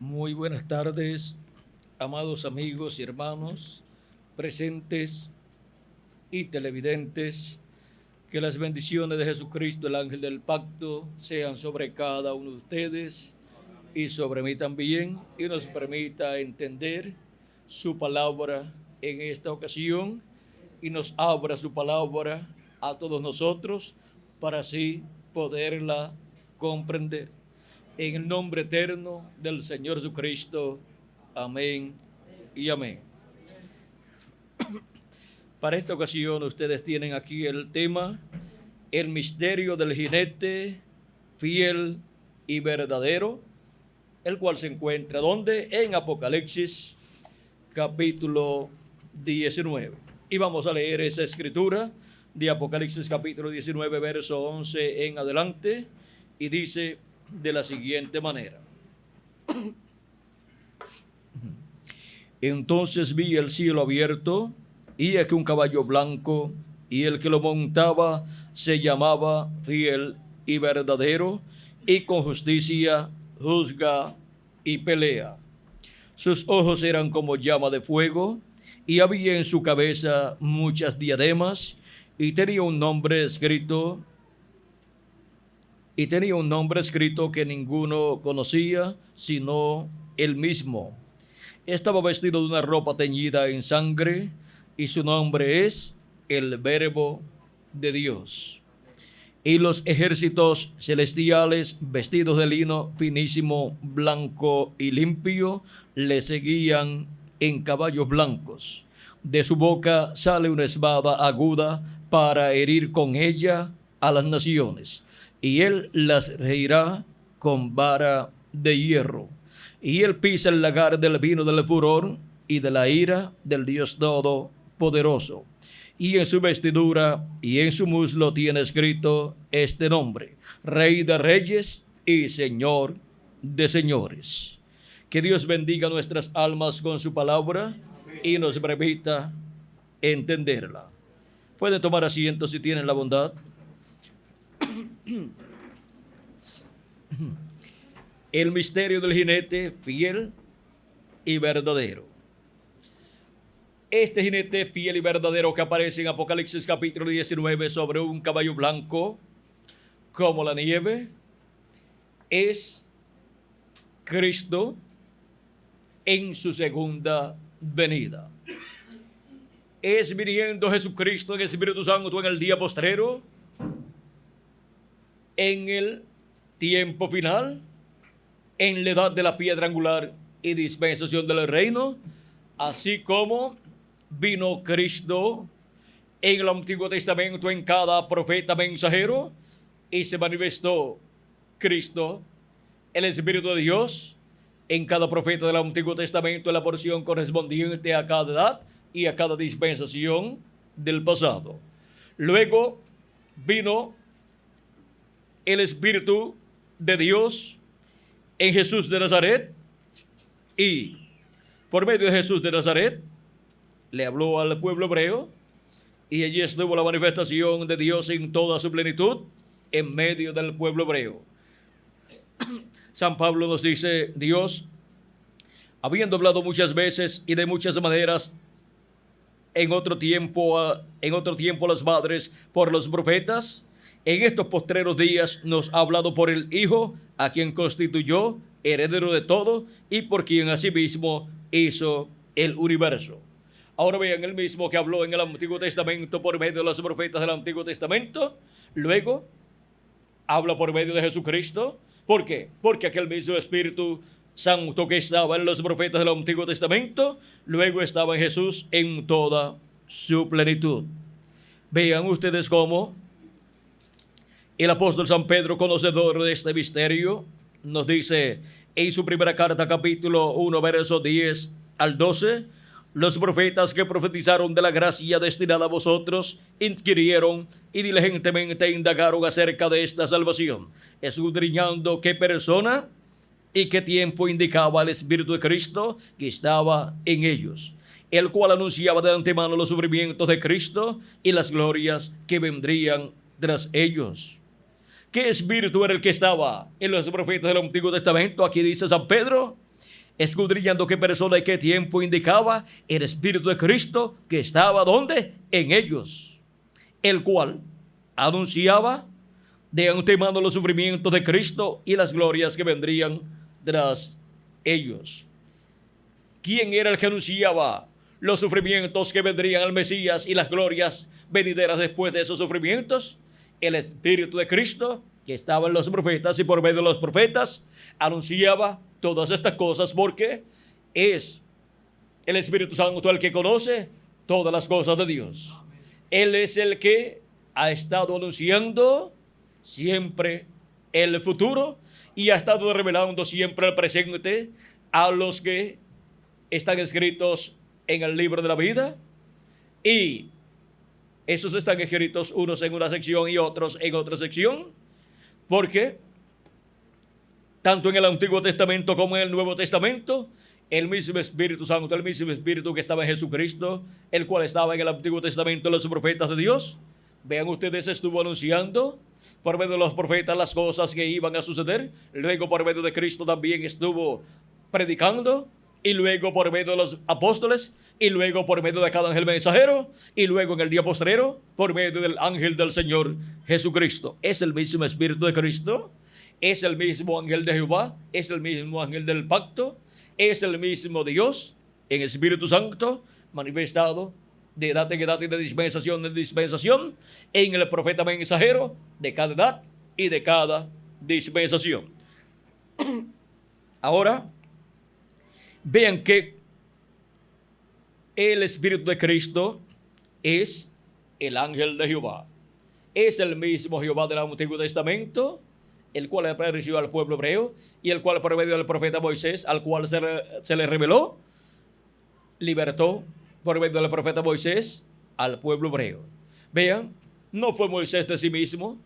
Muy buenas tardes, amados amigos y hermanos, presentes y televidentes. Que las bendiciones de Jesucristo, el ángel del pacto, sean sobre cada uno de ustedes y sobre mí también, y nos permita entender su palabra en esta ocasión y nos abra su palabra a todos nosotros para así poderla comprender. En el nombre eterno del Señor Jesucristo. Amén y amén. Para esta ocasión ustedes tienen aquí el tema, el misterio del jinete fiel y verdadero, el cual se encuentra, ¿dónde? En Apocalipsis, capítulo 19. Y vamos a leer esa escritura de Apocalipsis, capítulo 19, verso 11 en adelante, y dice de la siguiente manera. Entonces vi el cielo abierto, y aquí un caballo blanco, y el que lo montaba se llamaba Fiel y Verdadero, y con justicia juzga y pelea. Sus ojos eran como llama de fuego, y había en su cabeza muchas diademas, y tenía un nombre escrito que ninguno conocía, sino él mismo. Estaba vestido de una ropa teñida en sangre, y su nombre es el Verbo de Dios. Y los ejércitos celestiales, vestidos de lino finísimo, blanco y limpio, le seguían en caballos blancos. De su boca sale una espada aguda para herir con ella a las naciones, y él las regirá con vara de hierro. Y él pisa el lagar del vino del furor y de la ira del Dios Todopoderoso. Y en su vestidura y en su muslo tiene escrito este nombre: Rey de Reyes y Señor de Señores. Que Dios bendiga nuestras almas con su palabra y nos permita entenderla. Pueden tomar asiento si tienen la bondad. El misterio del jinete fiel y verdadero. Este jinete fiel y verdadero que aparece en Apocalipsis capítulo 19 sobre un caballo blanco como la nieve es Cristo en su segunda venida. Es viniendo Jesucristo en el Espíritu Santo en el día postrero, en el tiempo final, en la edad de la piedra angular y dispensación del reino, así como vino Cristo en el Antiguo Testamento en cada profeta mensajero, y se manifestó Cristo, el Espíritu de Dios, en cada profeta del Antiguo Testamento en la porción correspondiente a cada edad y a cada dispensación del pasado. Luego vino el Espíritu de Dios en Jesús de Nazaret, y por medio de Jesús de Nazaret le habló al pueblo hebreo, y allí estuvo la manifestación de Dios en toda su plenitud en medio del pueblo hebreo. San Pablo nos dice: Dios, habiendo hablado muchas veces y de muchas maneras en otro tiempo a las madres por los profetas, en estos postreros días nos ha hablado por el Hijo, a quien constituyó heredero de todo y por quien asimismo hizo el universo. Ahora vean, el mismo que habló en el Antiguo Testamento por medio de los profetas del Antiguo Testamento, luego habla por medio de Jesucristo. ¿Por qué? Porque aquel mismo Espíritu Santo que estaba en los profetas del Antiguo Testamento, luego estaba en Jesús en toda su plenitud. Vean ustedes cómo el apóstol San Pedro, conocedor de este misterio, nos dice en su primera carta, capítulo 1, versos 10 al 12, los profetas que profetizaron de la gracia destinada a vosotros inquirieron y diligentemente indagaron acerca de esta salvación, escudriñando qué persona y qué tiempo indicaba el Espíritu de Cristo que estaba en ellos, el cual anunciaba de antemano los sufrimientos de Cristo y las glorias que vendrían tras ellos. ¿Qué espíritu era el que estaba en los profetas del Antiguo Testamento? Aquí dice San Pedro escudriñando qué persona y qué tiempo indicaba el Espíritu de Cristo que estaba ¿dónde? En ellos, el cual anunciaba de antemano los sufrimientos de Cristo y las glorias que vendrían tras ellos. ¿Quién era el que anunciaba los sufrimientos que vendrían al Mesías y las glorias venideras después de esos sufrimientos? El Espíritu de Cristo, que estaba en los profetas, y por medio de los profetas anunciaba todas estas cosas, porque es el Espíritu Santo el que conoce todas las cosas de Dios. Él es el que ha estado anunciando siempre el futuro y ha estado revelando siempre el presente a los que están escritos en el libro de la vida, y esos están escritos unos en una sección y otros en otra sección, porque tanto en el Antiguo Testamento como en el Nuevo Testamento, el mismo Espíritu Santo, el mismo Espíritu que estaba en Jesucristo, el cual estaba en el Antiguo Testamento en los profetas de Dios, vean ustedes, estuvo anunciando por medio de los profetas las cosas que iban a suceder. Luego por medio de Cristo también estuvo predicando, y luego por medio de los apóstoles, y luego por medio de cada ángel mensajero, y luego en el día postrero por medio del ángel del Señor Jesucristo. Es el mismo Espíritu de Cristo, es el mismo ángel de Jehová, es el mismo ángel del pacto, es el mismo Dios en Espíritu Santo manifestado de edad en edad y de dispensación en dispensación en el profeta mensajero de cada edad y de cada dispensación. Ahora vean que el Espíritu de Cristo es el ángel de Jehová. Es el mismo Jehová del Antiguo Testamento, el cual apareció al pueblo hebreo y el cual por medio del profeta Moisés, al cual se le reveló, libertó por medio del profeta Moisés al pueblo hebreo. Vean, no fue Moisés de sí mismo,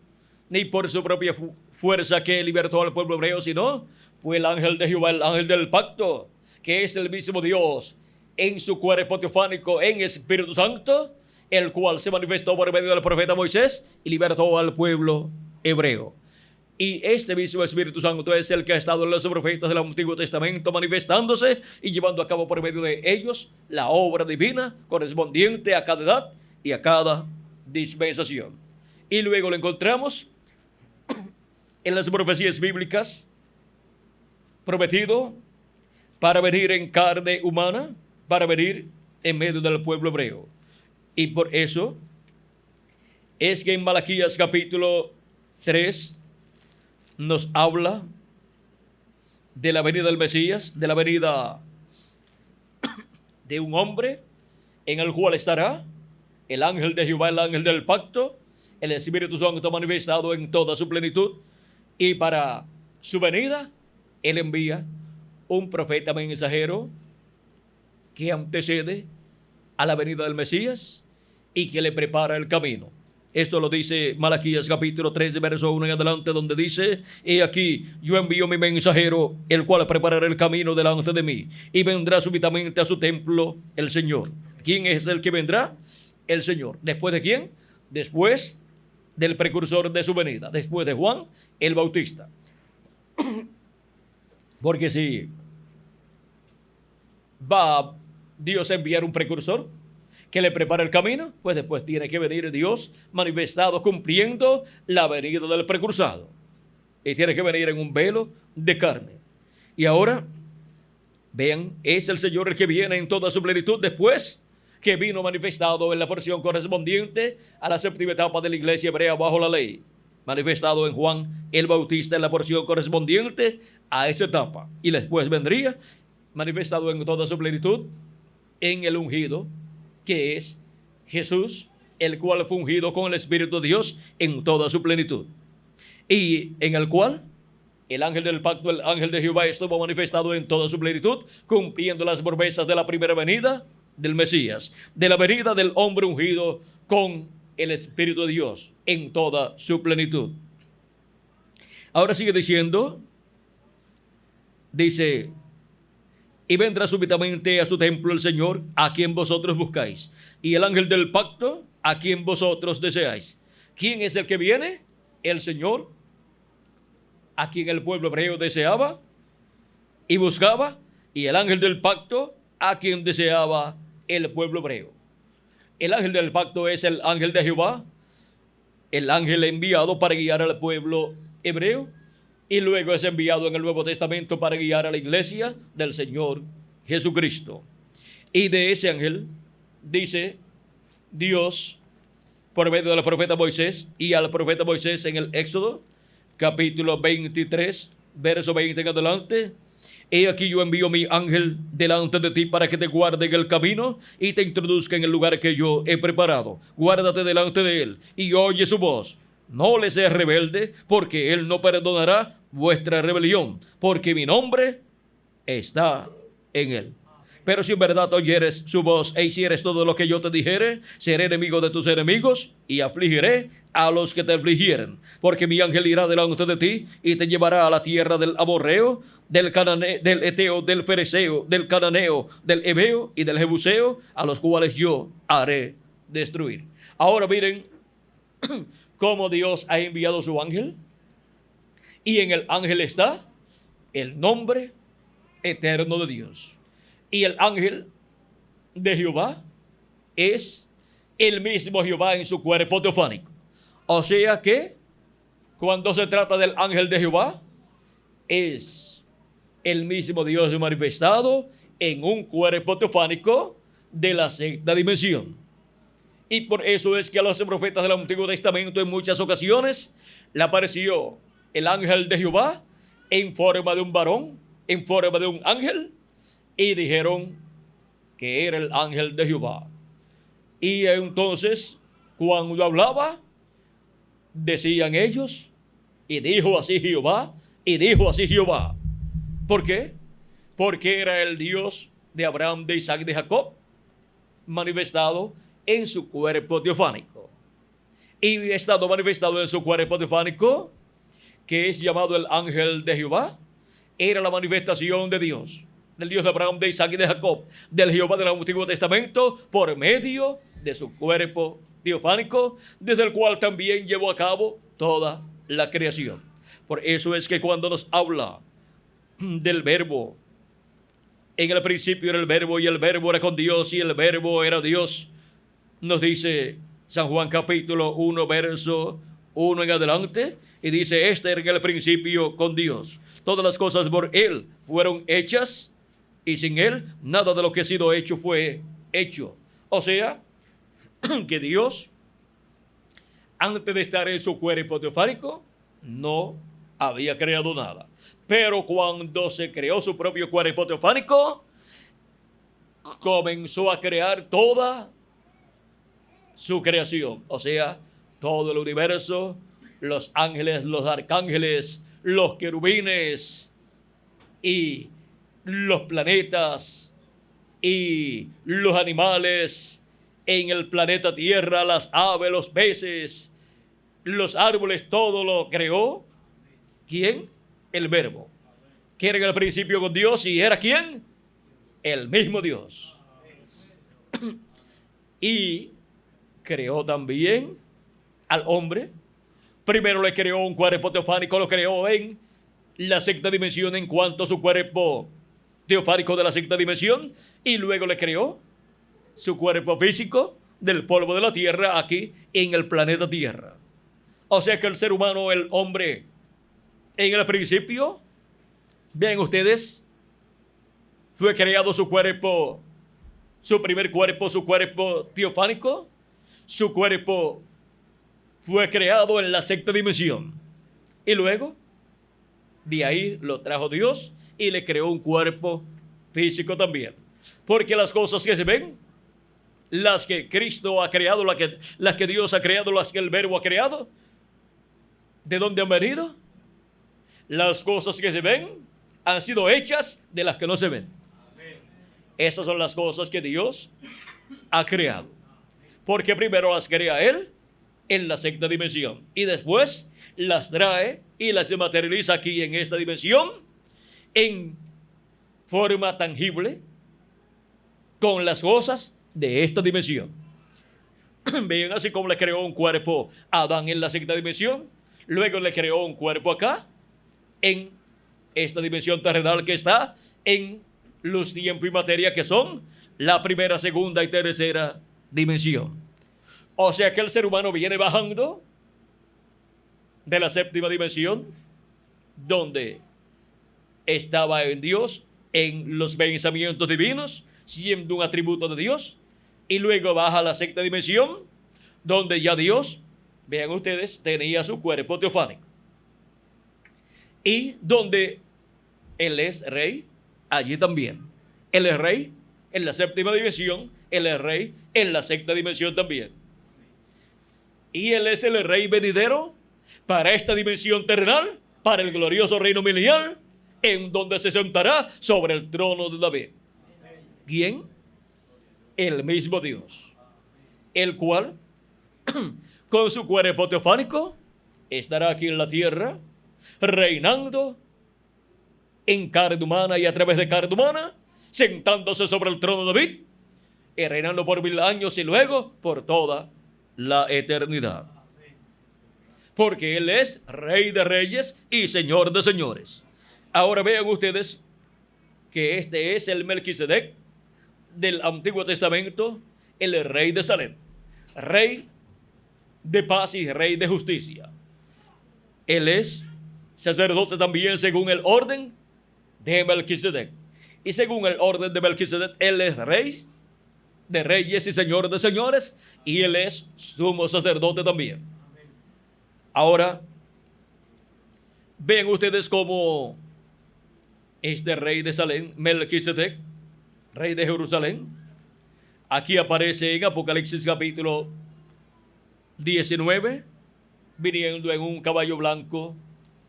ni por su propia fuerza que libertó al pueblo hebreo, sino fue el ángel de Jehová, el ángel del pacto, que es el mismo Dios en su cuerpo teofánico, en Espíritu Santo, el cual se manifestó por medio del profeta Moisés y libertó al pueblo hebreo. Y este mismo Espíritu Santo es el que ha estado en los profetas del Antiguo Testamento manifestándose y llevando a cabo por medio de ellos la obra divina correspondiente a cada edad y a cada dispensación. Y luego lo encontramos en las profecías bíblicas, prometido para venir en carne humana, para venir en medio del pueblo hebreo. Y por eso es que en Malaquías capítulo 3 nos habla de la venida del Mesías, de la venida de un hombre en el cual estará el ángel de Jehová, el ángel del pacto, el Espíritu Santo manifestado en toda su plenitud, y para su venida él envía un profeta mensajero que antecede a la venida del Mesías y que le prepara el camino. Esto lo dice Malaquías capítulo 3, verso 1 en adelante, donde dice: he aquí, yo envío mi mensajero, el cual preparará el camino delante de mí, y vendrá súbitamente a su templo el Señor. ¿Quién es el que vendrá? El Señor. ¿Después de quién? Después del precursor de su venida, después de Juan el Bautista. Porque si va Dios a enviar un precursor que le prepara el camino, pues después tiene que venir Dios manifestado cumpliendo la venida del precursado. Y tiene que venir en un velo de carne. Y ahora, vean, es el Señor el que viene en toda su plenitud después que vino manifestado en la porción correspondiente a la séptima etapa de la iglesia hebrea bajo la ley. Manifestado en Juan el Bautista en la porción correspondiente a esa etapa. Y después vendría manifestado en toda su plenitud en el ungido, que es Jesús, el cual fue ungido con el Espíritu de Dios en toda su plenitud, y en el cual el ángel del pacto, el ángel de Jehová, estuvo manifestado en toda su plenitud, cumpliendo las promesas de la primera venida del Mesías, de la venida del hombre ungido con el Espíritu de Dios en toda su plenitud. Ahora sigue diciendo, dice: y vendrá súbitamente a su templo el Señor, a quien vosotros buscáis, y el ángel del pacto, a quien vosotros deseáis. ¿Quién es el que viene? El Señor, a quien el pueblo hebreo deseaba y buscaba, y el ángel del pacto a quien deseaba el pueblo hebreo. El ángel del pacto es el ángel de Jehová, el ángel enviado para guiar al pueblo hebreo, y luego es enviado en el Nuevo Testamento para guiar a la iglesia del Señor Jesucristo. Y de ese ángel dice Dios por medio del profeta Moisés, y al profeta Moisés en el Éxodo, capítulo 23, verso 20 en adelante: he aquí yo envío mi ángel delante de ti para que te guarde en el camino y te introduzca en el lugar que yo he preparado. Guárdate delante de él y oye su voz. No le seas rebelde, porque él no perdonará vuestra rebelión, porque mi nombre está en él. Pero si en verdad oyeres su voz e hicieres todo lo que yo te dijere, seré enemigo de tus enemigos y afligiré a los que te afligieren. Porque mi ángel irá delante de ti y te llevará a la tierra del amorreo, del cananeo, del eteo, del fereceo, del cananeo, del heveo y del jebuseo, a los cuales yo haré destruir. Ahora miren cómo Dios ha enviado su ángel, y en el ángel está el nombre eterno de Dios. Y el ángel de Jehová es el mismo Jehová en su cuerpo teofánico. O sea que cuando se trata del ángel de Jehová, es el mismo Dios manifestado en un cuerpo teofánico de la sexta dimensión. Y por eso es que a los profetas del Antiguo Testamento en muchas ocasiones le apareció el ángel de Jehová en forma de un varón, en forma de un ángel, y dijeron que era el ángel de Jehová. Y entonces, cuando hablaba, decían ellos, y dijo así Jehová, y dijo así Jehová. ¿Por qué? Porque era el Dios de Abraham, de Isaac, de Jacob, manifestado en su cuerpo teofánico. Y estando manifestado en su cuerpo teofánico, que es llamado el ángel de Jehová, era la manifestación de Dios, del Dios de Abraham, de Isaac y de Jacob, del Jehová del Antiguo Testamento, por medio de su cuerpo teofánico, desde el cual también llevó a cabo toda la creación. Por eso es que cuando nos habla del verbo, en el principio era el verbo, y el verbo era con Dios, y el verbo era Dios, nos dice San Juan capítulo 1, verso 1 en adelante, y dice: este era en el principio con Dios. Todas las cosas por él fueron hechas, y sin él nada de lo que ha sido hecho fue hecho. O sea, que Dios, antes de estar en su cuerpo teofánico, no había creado nada. Pero cuando se creó su propio cuerpo teofánico, comenzó a crear toda su creación. O sea, todo el universo, los ángeles, los arcángeles, los querubines y los planetas y los animales en el planeta Tierra, las aves, los peces, los árboles, todo lo creó. ¿Quién? El Verbo. Que era en el principio con Dios, y era ¿quién? El mismo Dios. Y creó también al hombre. Primero le creó un cuerpo teofánico, lo creó en la sexta dimensión en cuanto a su cuerpo teofánico de la sexta dimensión, y luego le creó su cuerpo físico del polvo de la tierra aquí en el planeta Tierra. O sea que el ser humano, el hombre, en el principio, vean ustedes, fue creado su cuerpo, su primer cuerpo, su cuerpo teofánico. Su cuerpo fue creado en la sexta dimensión. Y luego, de ahí lo trajo Dios y le creó un cuerpo físico también. Porque las cosas que se ven, las que Cristo ha creado, las que Dios ha creado, las que el Verbo ha creado, ¿de dónde han venido? Las cosas que se ven han sido hechas de las que no se ven. Esas son las cosas que Dios ha creado. Porque primero las crea Él en la sexta dimensión, y después las trae y las materializa aquí en esta dimensión en forma tangible con las cosas de esta dimensión. Ven, así como le creó un cuerpo a Adán en la sexta dimensión, luego le creó un cuerpo acá en esta dimensión terrenal que está en los tiempos y materia, que son la primera, segunda y tercera dimensión. O sea que el ser humano viene bajando de la séptima dimensión, donde estaba en Dios, en los pensamientos divinos, siendo un atributo de Dios, y luego baja a la sexta dimensión, donde ya Dios, vean ustedes, tenía su cuerpo teofánico, y donde Él es rey, allí también. Él es rey en la séptima dimensión, Él es rey en la sexta dimensión también. Y Él es el rey venidero para esta dimensión terrenal, para el glorioso reino milenial, en donde se sentará sobre el trono de David. ¿Quién? El mismo Dios, el cual, con su cuerpo teofánico, estará aquí en la tierra, reinando en carne humana y a través de carne humana, sentándose sobre el trono de David, y reinando por 1000 años y luego por toda la eternidad. Porque Él es Rey de Reyes y Señor de Señores. Ahora vean ustedes que este es el Melquisedec del Antiguo Testamento, el Rey de Salem, Rey de paz y Rey de justicia. Él es sacerdote también según el orden de Melquisedec. Y según el orden de Melquisedec, Él es Rey de Reyes y Señor de Señores, y Él es sumo sacerdote también. Ahora, ven ustedes cómo este Rey de Salem, Melquisedec, Rey de Jerusalén, aquí aparece en Apocalipsis capítulo 19, viniendo en un caballo blanco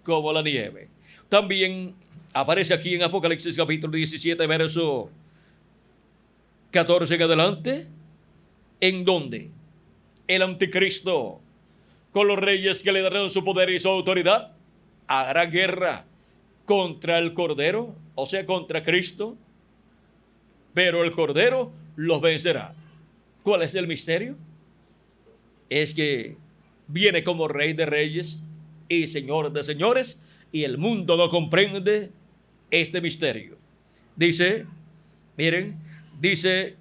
como la nieve. También aparece aquí en Apocalipsis capítulo 17, verso 14 en adelante, en donde el anticristo, con los reyes que le darán su poder y su autoridad, hará guerra contra el Cordero, o sea, contra Cristo, pero el Cordero los vencerá. ¿Cuál es el misterio? Es que viene como Rey de Reyes y Señor de Señores, y el mundo no comprende este misterio. Dice, miren, dice,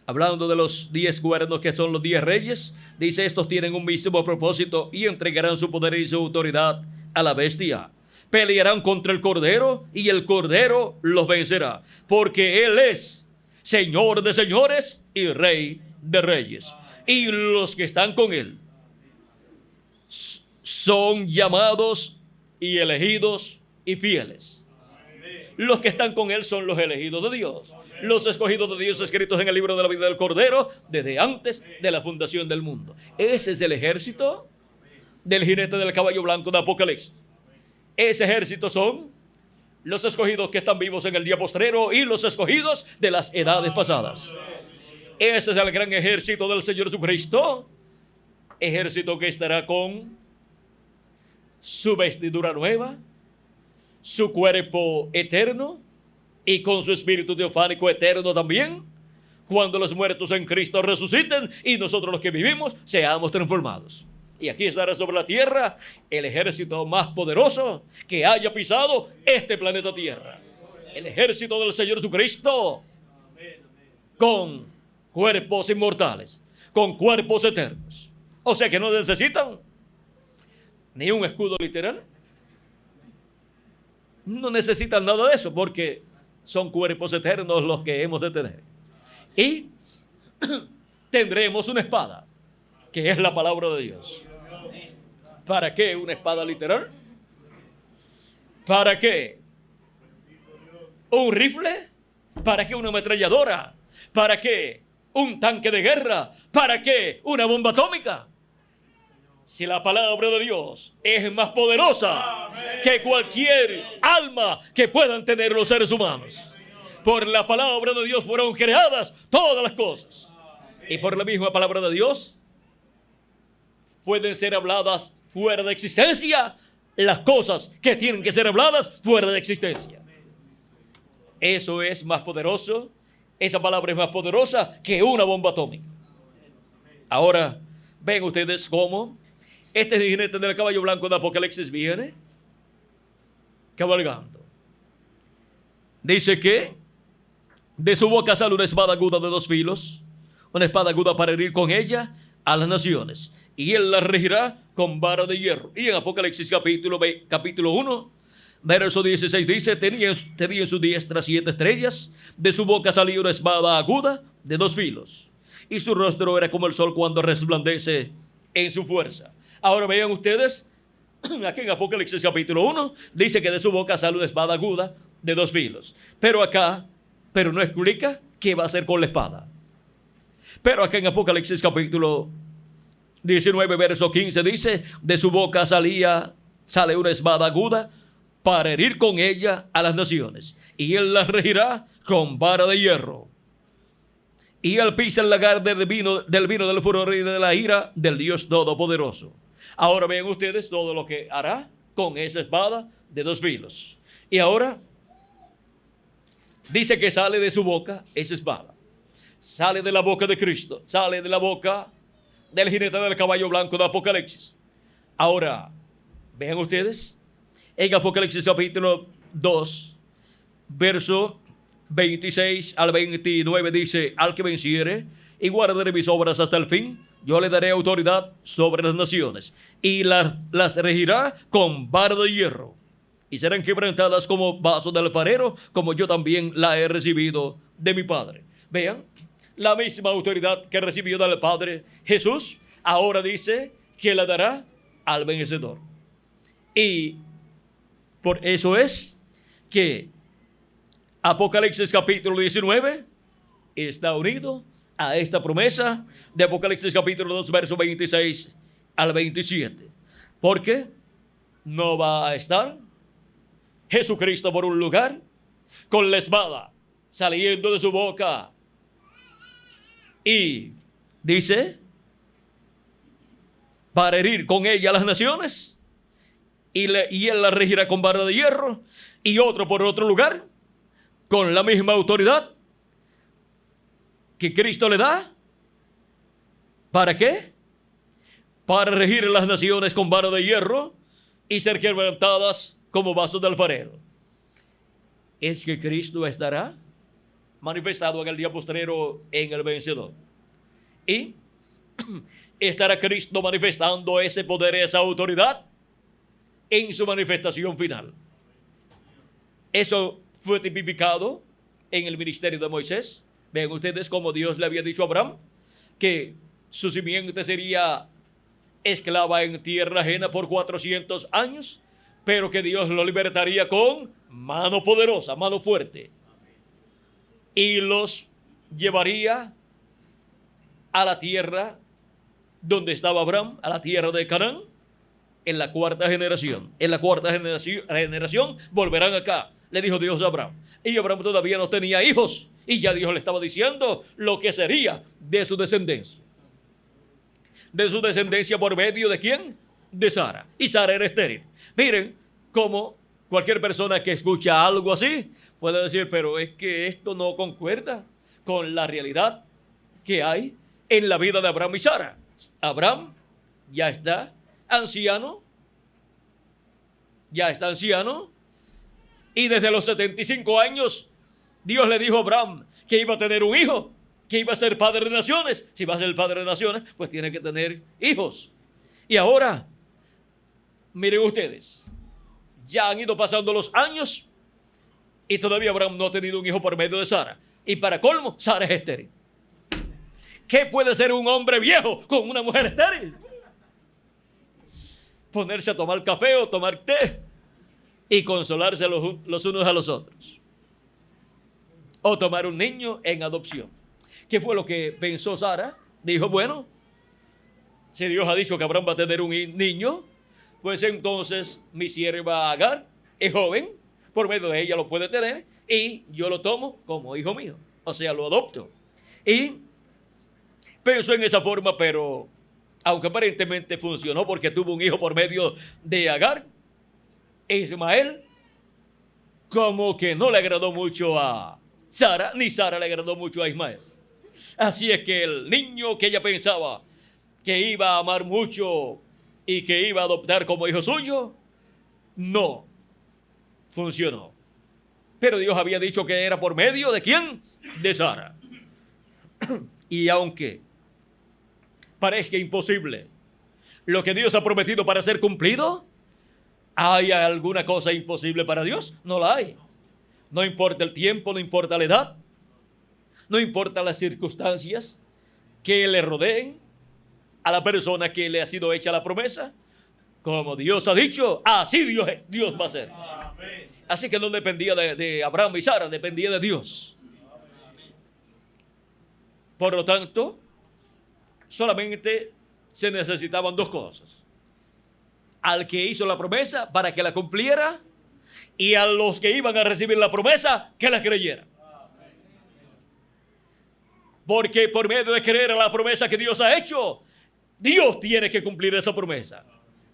hablando de los 10 cuernos que son los 10 reyes, dice, estos tienen un mismo propósito y entregarán su poder y su autoridad a la bestia. Pelearán contra el Cordero y el Cordero los vencerá, porque Él es Señor de señores y Rey de reyes. Y los que están con Él son llamados y elegidos y fieles. Los que están con Él son los elegidos de Dios, los escogidos de Dios, escritos en el libro de la vida del Cordero desde antes de la fundación del mundo. Ese es el ejército del jinete del caballo blanco de Apocalipsis. Ese ejército son los escogidos que están vivos en el día postrero y los escogidos de las edades pasadas. Ese es el gran ejército del Señor Jesucristo, ejército que estará con su vestidura nueva, su cuerpo eterno y con su espíritu teofánico eterno también, cuando los muertos en Cristo resuciten y nosotros los que vivimos seamos transformados. Y aquí estará sobre la tierra el ejército más poderoso que haya pisado este planeta Tierra. El ejército del Señor Jesucristo, con cuerpos inmortales, con cuerpos eternos. O sea que no necesitan ni un escudo literal. No necesitan nada de eso, porque son cuerpos eternos los que hemos de tener. Y tendremos una espada, que es la palabra de Dios. ¿Para qué una espada literal? ¿Para qué un rifle? ¿Para qué una ametralladora? ¿Para qué un tanque de guerra? ¿Para qué una bomba atómica? Si la palabra de Dios es más poderosa que cualquier alma que puedan tener los seres humanos. Por la palabra de Dios fueron creadas todas las cosas. Y por la misma palabra de Dios pueden ser habladas fuera de existencia las cosas que tienen que ser habladas fuera de existencia. Eso es más poderoso. Esa palabra es más poderosa que una bomba atómica. Ahora, ven ustedes cómo este jinete del caballo blanco de Apocalipsis viene cabalgando. Dice que de su boca sale una espada aguda de 2 filos, una espada aguda para herir con ella a las naciones, y él las regirá con vara de hierro. Y en Apocalipsis capítulo 1, verso 16 dice: tenía en su diestra 7 estrellas, de su boca salía una espada aguda de 2 filos, y su rostro era como el sol cuando resplandece en su fuerza. Ahora vean ustedes, aquí en Apocalipsis capítulo 1, dice que de su boca sale una espada aguda de 2 filos. Pero no explica qué va a hacer con la espada. Pero acá en Apocalipsis capítulo 19, verso 15 dice: de su boca sale una espada aguda para herir con ella a las naciones, y él las regirá con vara de hierro. Y él pisa el lagar del vino del furor y de la ira del Dios Todopoderoso. Ahora vean ustedes todo lo que hará con esa espada de 2 filos. Y ahora dice que sale de su boca esa espada. Sale de la boca de Cristo. Sale de la boca del jinete del caballo blanco de Apocalipsis. Ahora, vean ustedes, en Apocalipsis capítulo 2, verso 26 al 29 dice: al que venciere y guardare mis obras hasta el fin, yo le daré autoridad sobre las naciones, y las regirá con vara de hierro, y serán quebrantadas como vasos de alfarero, como yo también la he recibido de mi Padre. Vean, la misma autoridad que recibió del Padre Jesús, ahora dice que la dará al vencedor. Y por eso es que Apocalipsis capítulo 19 está unido a esta promesa de Apocalipsis capítulo 2, verso 26 al 27. Porque no va a estar Jesucristo por un lugar con la espada saliendo de su boca. Y dice, para herir con ella a las naciones, y él la regirá con vara de hierro, y otro por otro lugar, con la misma autoridad que Cristo le da. ¿Para qué? Para regir las naciones con vara de hierro y ser quebrantadas como vasos de alfarero. Es que Cristo estará manifestado en el día postrero en el vencedor. Y estará Cristo manifestando ese poder, esa autoridad en su manifestación final. Eso fue tipificado en el ministerio de Moisés. Vean ustedes cómo Dios le había dicho a Abraham que su simiente sería esclava en tierra ajena por 400 años, pero que Dios lo libertaría con mano poderosa, mano fuerte, y los llevaría a la tierra donde estaba Abraham, a la tierra de Canaán, en la 4ª generación. En la 4ª generación volverán acá, le dijo Dios a Abraham. Y Abraham todavía no tenía hijos, y ya Dios le estaba diciendo lo que sería de su descendencia. De su descendencia por medio de ¿quién? De Sara. Y Sara era estéril. Miren cómo cualquier persona que escucha algo así puede decir, pero es que esto no concuerda con la realidad que hay en la vida de Abraham y Sara. Abraham ya está anciano, y desde los 75 años Dios le dijo a Abraham que iba a tener un hijo, que iba a ser padre de naciones. Si va a ser padre de naciones, pues tiene que tener hijos. Y ahora, miren ustedes, ya han ido pasando los años y todavía Abraham no ha tenido un hijo por medio de Sara. Y para colmo, Sara es estéril. ¿Qué puede ser un hombre viejo con una mujer estéril? Ponerse a tomar café o tomar té y consolarse los unos a los otros. O tomar un niño en adopción. ¿Qué fue lo que pensó Sara? Dijo, bueno, si Dios ha dicho que Abraham va a tener un niño, pues entonces mi sierva Agar es joven, por medio de ella lo puede tener, y yo lo tomo como hijo mío, o sea, lo adopto. Y pensó en esa forma, pero aunque aparentemente funcionó porque tuvo un hijo por medio de Agar, Ismael como que no le agradó mucho a Sara, ni Sara le agradó mucho a Ismael. Así es que el niño que ella pensaba que iba a amar mucho y que iba a adoptar como hijo suyo, no funcionó. Pero Dios había dicho que era por medio ¿de quién? De Sara. Y aunque parezca imposible lo que Dios ha prometido para ser cumplido, ¿hay alguna cosa imposible para Dios? No la hay. No importa el tiempo, no importa la edad, no importa las circunstancias que le rodeen a la persona que le ha sido hecha la promesa. Como Dios ha dicho, así Dios va a ser. Así que no dependía de Abraham y Sara, dependía de Dios. Por lo tanto, solamente se necesitaban dos cosas: al que hizo la promesa para que la cumpliera, y a los que iban a recibir la promesa que la creyeran. Porque por medio de creer a la promesa que Dios ha hecho, Dios tiene que cumplir esa promesa.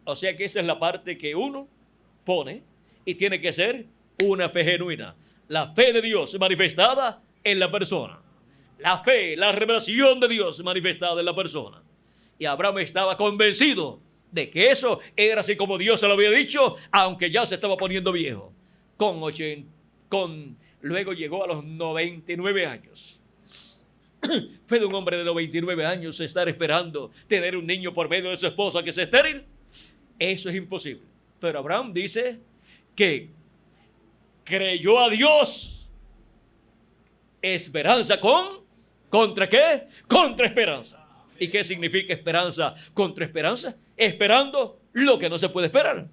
O sea que esa es la parte que uno pone, y tiene que ser una fe genuina. La fe de Dios manifestada en la persona. La fe, la revelación de Dios manifestada en la persona. Y Abraham estaba convencido de que eso era así como Dios se lo había dicho, aunque ya se estaba poniendo viejo. Luego llegó a los 99 años. ¿Puede un hombre de 99 años estar esperando tener un niño por medio de su esposa que es estéril? Eso es imposible. Pero Abraham dice que creyó a Dios. Esperanza ¿contra qué? Contra esperanza. ¿Y qué significa esperanza contra esperanza? Esperando lo que no se puede esperar.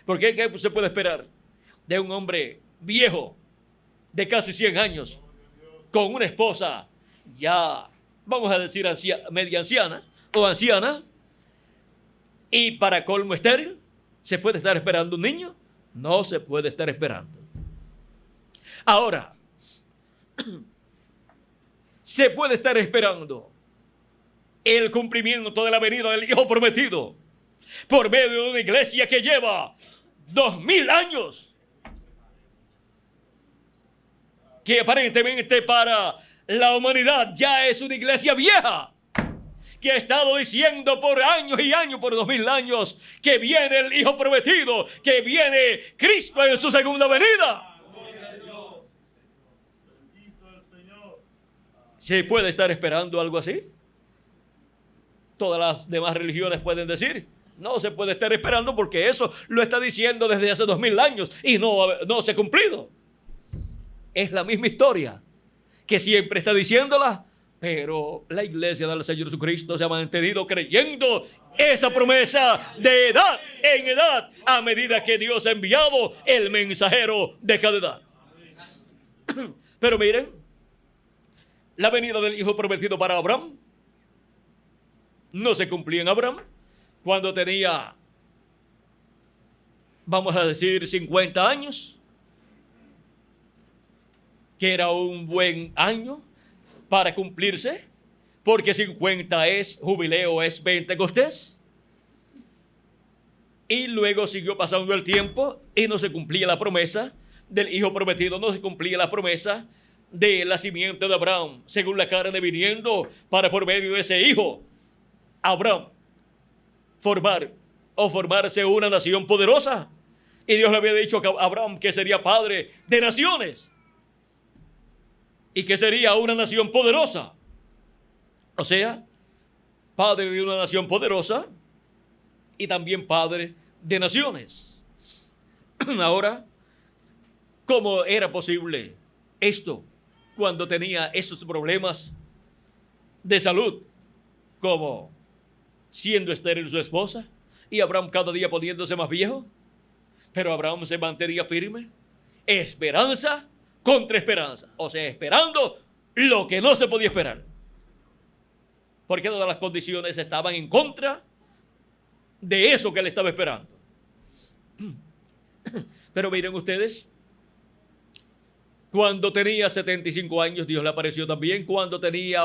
¿Por qué? ¿Qué se puede esperar de un hombre viejo de casi 100 años con una esposa ya, vamos a decir, media anciana o anciana, y para colmo estéril? ¿Se puede estar esperando un niño? No se puede estar esperando. Ahora, se puede estar esperando el cumplimiento de la venida del Hijo prometido por medio de una iglesia que lleva 2000 años, que aparentemente para la humanidad ya es una iglesia vieja, que ha estado diciendo por años y años, por 2000 años, que viene el Hijo prometido, que viene Cristo en su segunda venida. ¿Se puede estar esperando algo así? Todas las demás religiones pueden decir, no se puede estar esperando porque eso lo está diciendo desde hace 2000 años y no se ha cumplido. Es la misma historia que siempre está diciéndola, pero la iglesia del Señor Jesucristo se ha mantenido creyendo esa promesa de edad en edad a medida que Dios ha enviado el mensajero de cada edad. Pero miren, la venida del Hijo prometido para Abraham no se cumplía en Abraham cuando tenía, vamos a decir, 50 años, que era un buen año para cumplirse, porque 50 es jubileo, es Pentecostés. Y luego siguió pasando el tiempo y no se cumplía la promesa del Hijo prometido, no se cumplía la promesa de la simiente de Abraham, según la carne viniendo, para por medio de ese Hijo, Abraham, formarse una nación poderosa. Y Dios le había dicho a Abraham que sería padre de naciones y que sería una nación poderosa. O sea, padre de una nación poderosa y también padre de naciones. Ahora, ¿cómo era posible esto cuando tenía esos problemas de salud, como siendo estéril su esposa y Abraham cada día poniéndose más viejo? Pero Abraham se mantenía firme. Esperanza contra esperanza. O sea, esperando lo que no se podía esperar. Porque todas las condiciones estaban en contra de eso que él estaba esperando. Pero miren ustedes, cuando tenía 75 años, Dios le apareció también. Cuando tenía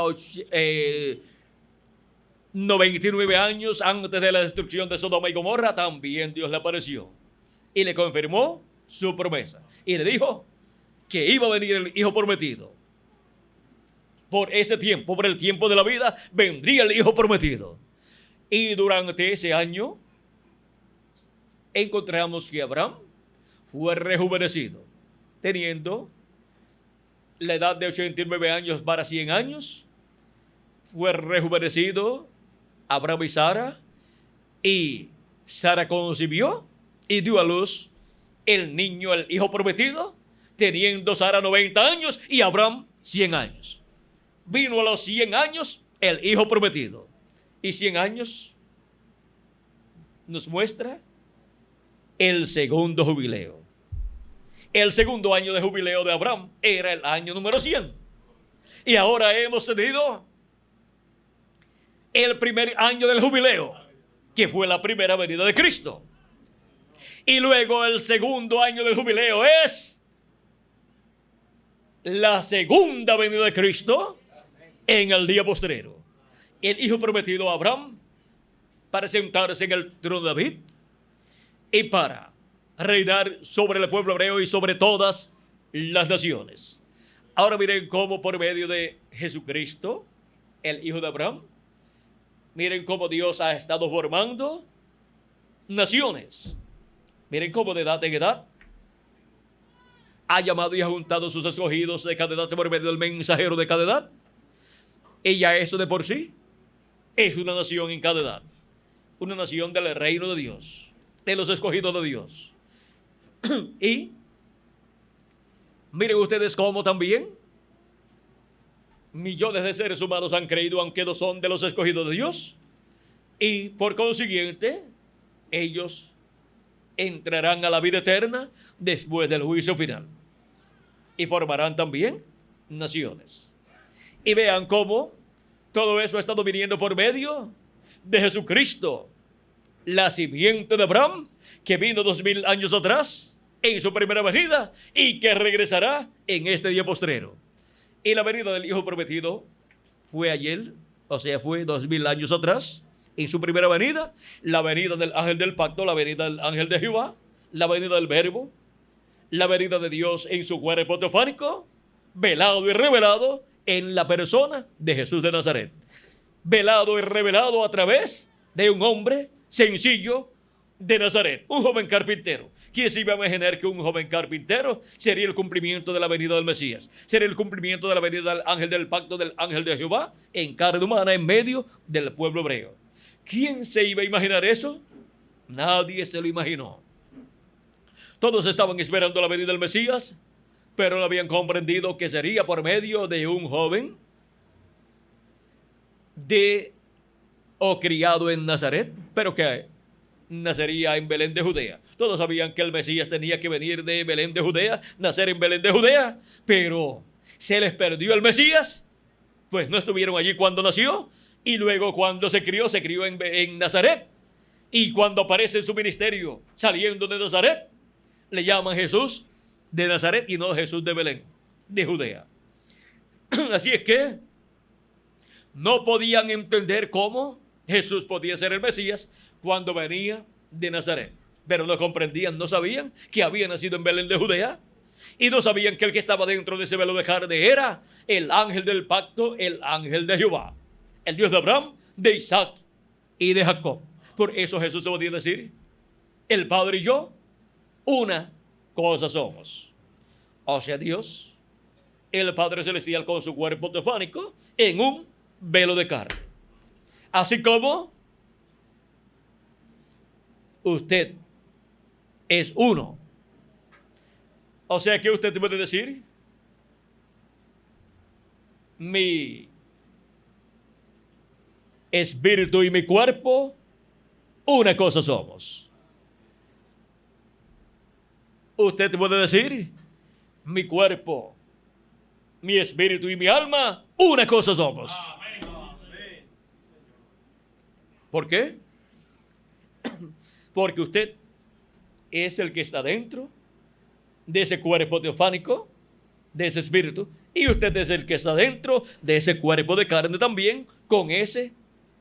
99 años, antes de la destrucción de Sodoma y Gomorra, también Dios le apareció y le confirmó su promesa. Y le dijo que iba a venir el Hijo prometido. Por ese tiempo, por el tiempo de la vida, vendría el Hijo prometido. Y durante ese año, encontramos que Abraham fue rejuvenecido. teniendo la edad de 89 años para 100 años, fue rejuvenecido Abraham y Sara concibió y dio a luz el niño, el hijo prometido, teniendo Sara 90 años y Abraham 100 años. Vino a los 100 años el hijo prometido. Y 100 años nos muestra el segundo jubileo. El segundo año de jubileo de Abraham era el año número 100. Y ahora hemos tenido el primer año del jubileo, que fue la primera venida de Cristo. Y luego el segundo año del jubileo es la segunda venida de Cristo en el día postrero. El hijo prometido a Abraham para sentarse en el trono de David y para reinar sobre el pueblo hebreo y sobre todas las naciones. Ahora miren cómo por medio de Jesucristo, el hijo de Abraham, miren cómo Dios ha estado formando naciones. Miren cómo de edad en edad ha llamado y ha juntado sus escogidos de cada edad por medio del mensajero de cada edad. Y ya eso de por sí es una nación en cada edad. Una nación del reino de Dios, de los escogidos de Dios. Y miren ustedes cómo también millones de seres humanos han creído, aunque no son de los escogidos de Dios. Y por consiguiente, ellos entrarán a la vida eterna después del juicio final. Y formarán también naciones. Y vean cómo todo eso ha estado viniendo por medio de Jesucristo, la simiente de Abraham, que vino 2000 años atrás en su primera venida y que regresará en este día postrero. Y la venida del Hijo prometido fue ayer, o sea, fue 2000 años atrás, en su primera venida, la venida del ángel del pacto, la venida del ángel de Jehová, la venida del Verbo, la venida de Dios en su cuerpo teofánico, velado y revelado en la persona de Jesús de Nazaret. Velado y revelado a través de un hombre sencillo de Nazaret, un joven carpintero. ¿Quién se iba a imaginar que un joven carpintero sería el cumplimiento de la venida del Mesías? Sería el cumplimiento de la venida del ángel del pacto, del ángel de Jehová, en carne humana, en medio del pueblo hebreo. ¿Quién se iba a imaginar eso? Nadie se lo imaginó. Todos estaban esperando la venida del Mesías, pero no habían comprendido que sería por medio de un joven criado en Nazaret, pero que nacería en Belén de Judea. Todos sabían que el Mesías tenía que venir de Belén de Judea, nacer en Belén de Judea, pero se les perdió el Mesías, pues no estuvieron allí cuando nació, y luego cuando se crió en Nazaret, y cuando aparece en su ministerio saliendo de Nazaret, le llaman Jesús de Nazaret y no Jesús de Belén, de Judea. Así es que no podían entender cómo Jesús podía ser el Mesías cuando venía de Nazaret. Pero no comprendían, no sabían que había nacido en Belén de Judea. Y no sabían que el que estaba dentro de ese velo de carne era el ángel del pacto, el ángel de Jehová. El Dios de Abraham, de Isaac y de Jacob. Por eso Jesús se podía decir, el Padre y yo, una cosa somos. O sea, Dios, el Padre Celestial con su cuerpo teofánico, en un velo de carne. Así como usted es uno. O sea que usted puede decir, mi espíritu y mi cuerpo, una cosa somos. Usted puede decir, mi cuerpo, mi espíritu y mi alma, una cosa somos. ¿Por qué? Porque usted es el que está dentro de ese cuerpo teofánico, de ese espíritu, y usted es el que está dentro de ese cuerpo de carne también, con ese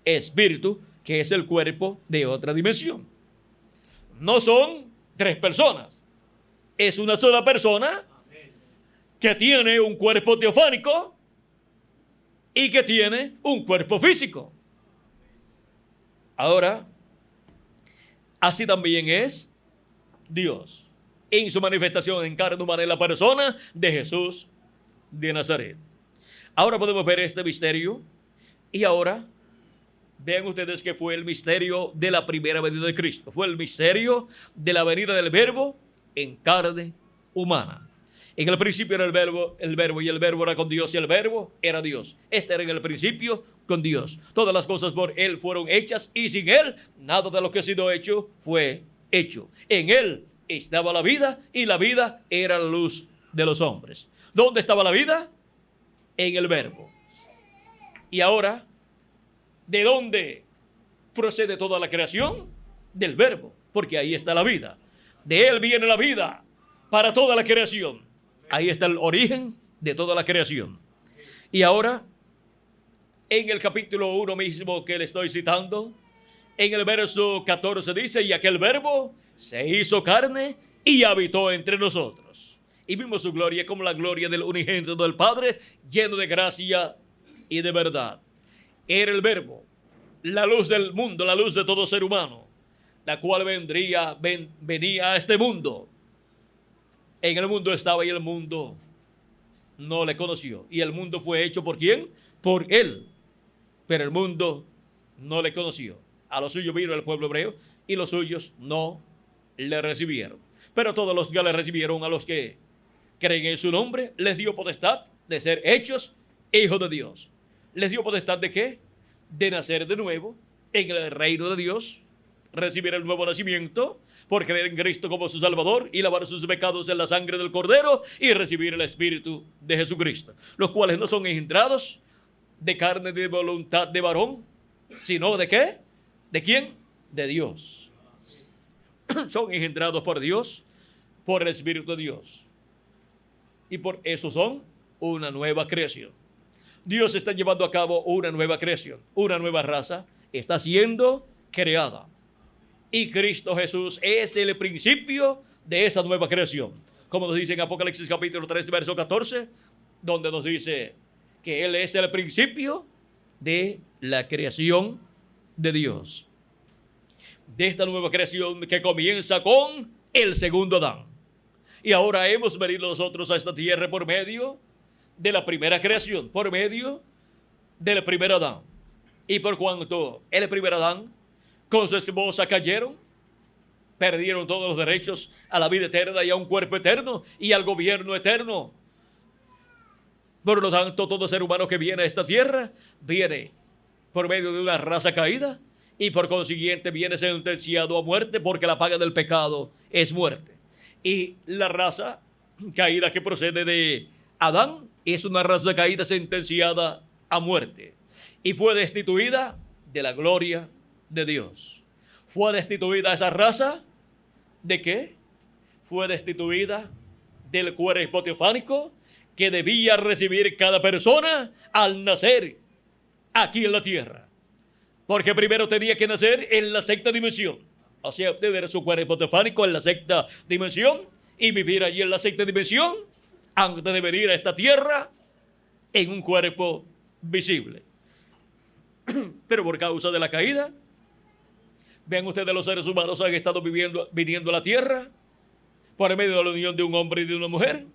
espíritu que es el cuerpo de otra dimensión. No son tres personas, es una sola persona que tiene un cuerpo teofánico y que tiene un cuerpo físico. Ahora, así también es Dios. en su manifestación en carne humana en la persona de Jesús de Nazaret. Ahora podemos ver este misterio y ahora vean ustedes que fue el misterio de la primera venida de Cristo. Fue el misterio de la venida del Verbo en carne humana. En el principio era el verbo, y el verbo era con Dios, y el verbo era Dios. Este era en el principio con Dios. Todas las cosas por Él fueron hechas, y sin Él, nada de lo que ha sido hecho fue hecho. En Él estaba la vida, y la vida era la luz de los hombres. ¿Dónde estaba la vida? En el verbo. Y ahora, ¿de dónde procede toda la creación? Del verbo, porque ahí está la vida. De Él viene la vida para toda la creación. Ahí está el origen de toda la creación. Y ahora, en el capítulo 1 mismo que le estoy citando, en el verso 14 dice, y aquel verbo se hizo carne y habitó entre nosotros. Y vimos su gloria como la gloria del unigénito del Padre, lleno de gracia y de verdad. Era el verbo, la luz del mundo, la luz de todo ser humano, la cual venía a este mundo. En el mundo estaba y el mundo no le conoció. Y el mundo fue hecho ¿por quién? Por Él. Pero el mundo no le conoció. A los suyos vino el pueblo hebreo y los suyos no le recibieron. Pero todos los que le recibieron, a los que creen en su nombre, les dio potestad de ser hechos hijos de Dios. ¿Les dio potestad de qué? De nacer de nuevo en el reino de Dios, recibir el nuevo nacimiento por creer en Cristo como su Salvador y lavar sus pecados en la sangre del Cordero y recibir el Espíritu de Jesucristo, los cuales no son engendrados de carne de voluntad de varón, sino ¿de qué? ¿De quién? De Dios. Son engendrados por Dios, por el Espíritu de Dios. Y por eso son una nueva creación. Dios está llevando a cabo una nueva creación, una nueva raza está siendo creada. Y Cristo Jesús es el principio de esa nueva creación. Como nos dice en Apocalipsis capítulo 3, verso 14, donde nos dice que Él es el principio de la creación de Dios. De esta nueva creación que comienza con el segundo Adán. Y ahora hemos venido nosotros a esta tierra por medio de la primera creación, por medio del primer Adán. Y por cuanto el primer Adán con su esposa cayeron, perdieron todos los derechos a la vida eterna y a un cuerpo eterno y al gobierno eterno. Por lo tanto, todo ser humano que viene a esta tierra viene por medio de una raza caída y por consiguiente viene sentenciado a muerte, porque la paga del pecado es muerte. Y la raza caída que procede de Adán es una raza caída sentenciada a muerte y fue destituida de la gloria de Dios. Fue destituida esa raza ¿de qué? Fue destituida del cuerpo teofánico que debía recibir cada persona al nacer aquí en la tierra. Porque primero tenía que nacer en la sexta dimensión. O sea, obtener su cuerpo teofánico en la sexta dimensión y vivir allí en la sexta dimensión antes de venir a esta tierra en un cuerpo visible. Pero por causa de la caída, vean ustedes, los seres humanos han estado viniendo a la tierra por medio de la unión de un hombre y de una mujer.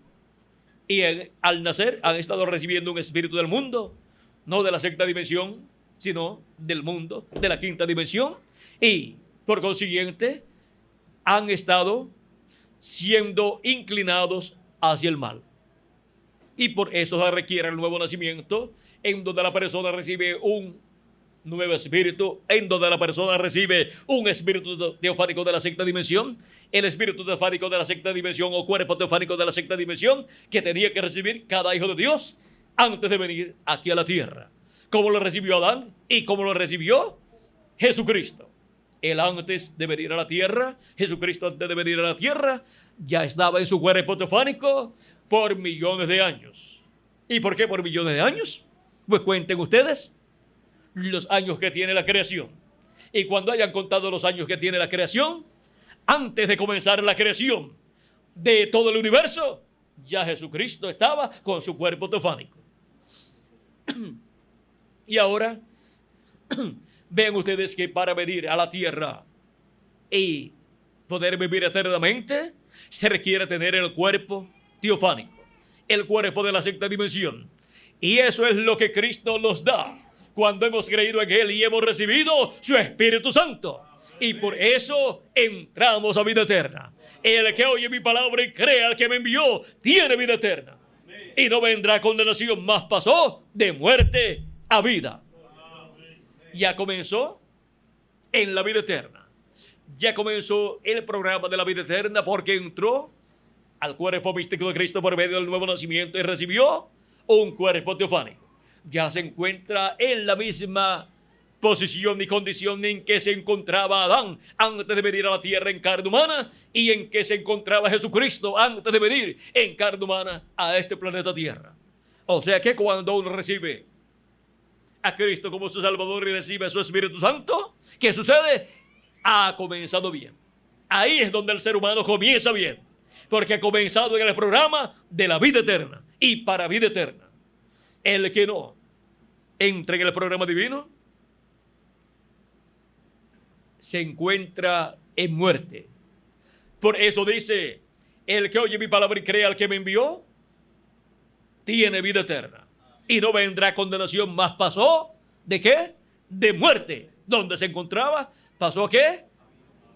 Y al nacer han estado recibiendo un espíritu del mundo, no de la sexta dimensión, sino del mundo, de la quinta dimensión. Y por consiguiente han estado siendo inclinados hacia el mal. Y por eso se requiere el nuevo nacimiento, en donde la persona recibe un nuevo espíritu, en donde la persona recibe un espíritu teofánico de la sexta dimensión, el espíritu teofánico de la sexta dimensión o cuerpo teofánico de la sexta dimensión que tenía que recibir cada hijo de Dios antes de venir aquí a la tierra. Como lo recibió Adán y como lo recibió Jesucristo. Él antes de venir a la tierra, Jesucristo antes de venir a la tierra, ya estaba en su cuerpo teofánico por millones de años. ¿Y por qué por millones de años? Pues cuenten ustedes los años que tiene la creación. Y cuando hayan contado los años que tiene la creación, antes de comenzar la creación de todo el universo, ya Jesucristo estaba con su cuerpo teofánico. Y ahora, vean ustedes que para venir a la tierra y poder vivir eternamente, se requiere tener el cuerpo teofánico, el cuerpo de la sexta dimensión. Y eso es lo que Cristo nos da cuando hemos creído en Él y hemos recibido su Espíritu Santo. Y por eso entramos a vida eterna. El que oye mi palabra y crea al que me envió, tiene vida eterna. Y no vendrá condenación, mas pasó de muerte a vida. Ya comenzó en la vida eterna. Ya comenzó el programa de la vida eterna porque entró al cuerpo místico de Cristo por medio del nuevo nacimiento y recibió un cuerpo teofánico. Ya se encuentra en la misma posición y condición en que se encontraba Adán antes de venir a la tierra en carne humana y en que se encontraba Jesucristo antes de venir en carne humana a este planeta Tierra. O sea que cuando uno recibe a Cristo como su Salvador y recibe su Espíritu Santo, ¿qué sucede? Ha comenzado bien. Ahí es donde el ser humano comienza bien, porque ha comenzado en el programa de la vida eterna y para vida eterna. El que no entra en el programa divino se encuentra en muerte. Por eso dice, el que oye mi palabra y cree al que me envió, tiene vida eterna. Y no vendrá condenación, más pasó, ¿de qué? De muerte. ¿Dónde se encontraba? ¿Pasó a qué?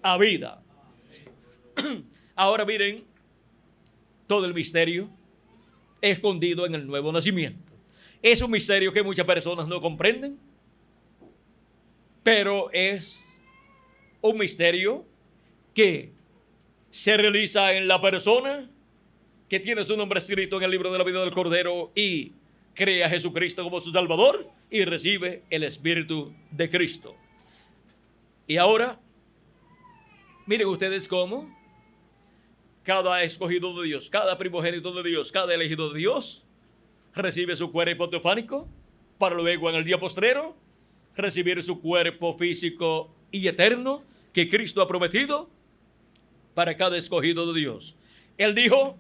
A vida. Ahora miren, todo el misterio escondido en el nuevo nacimiento. Es un misterio que muchas personas no comprenden, pero es un misterio que se realiza en la persona que tiene su nombre escrito en el libro de la vida del Cordero y cree a Jesucristo como su Salvador y recibe el Espíritu de Cristo. Y ahora, miren ustedes cómo cada escogido de Dios, cada primogénito de Dios, cada elegido de Dios recibe su cuerpo teofánico para luego en el día postrero recibir su cuerpo físico y eterno que Cristo ha prometido para cada escogido de Dios. Él dijo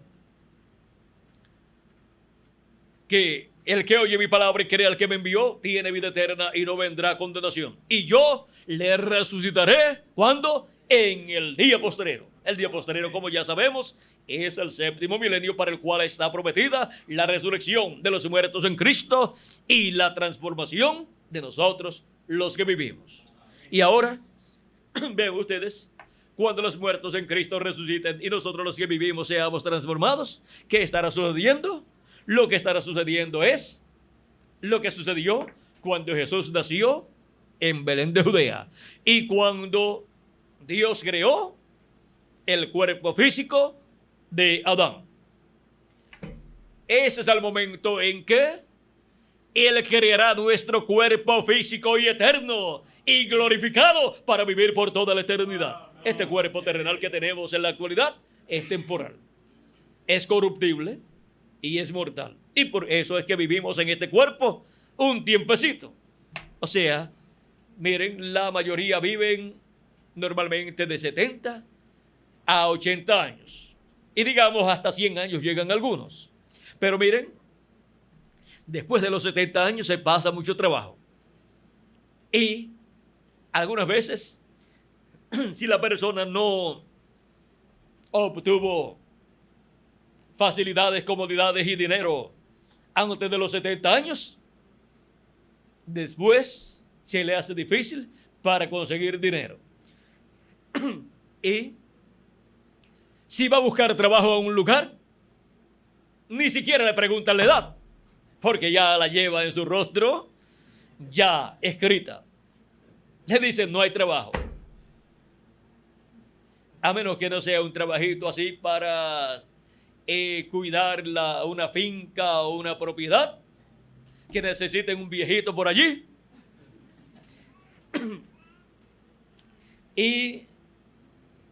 que el que oye mi palabra y cree al que me envió tiene vida eterna y no vendrá condenación. Y yo le resucitaré, ¿cuándo? En el día postrero. El día postrero, como ya sabemos, es el séptimo milenio para el cual está prometida la resurrección de los muertos en Cristo y la transformación de nosotros los que vivimos. Y ahora, vean ustedes, cuando los muertos en Cristo resuciten y nosotros los que vivimos seamos transformados, ¿qué estará sucediendo? Lo que estará sucediendo es lo que sucedió cuando Jesús nació en Belén de Judea y cuando Dios creó el cuerpo físico de Adán. Ese es el momento en que Él creará nuestro cuerpo físico y eterno y glorificado para vivir por toda la eternidad. Este cuerpo terrenal que tenemos en la actualidad es temporal, es corruptible y es mortal. Y por eso es que vivimos en este cuerpo un tiempecito. O sea, miren, la mayoría viven normalmente de 70 a 80 años. Y digamos hasta 100 años llegan algunos. Pero miren, después de los 70 años se pasa mucho trabajo. Y algunas veces, si la persona no obtuvo facilidades, comodidades y dinero antes de los 70 años, después se le hace difícil para conseguir dinero. Y si va a buscar trabajo en un lugar, ni siquiera le preguntan la edad, porque ya la lleva en su rostro, ya escrita. Le dicen, no hay trabajo. A menos que no sea un trabajito así para cuidar una finca o una propiedad, que necesiten un viejito por allí. Y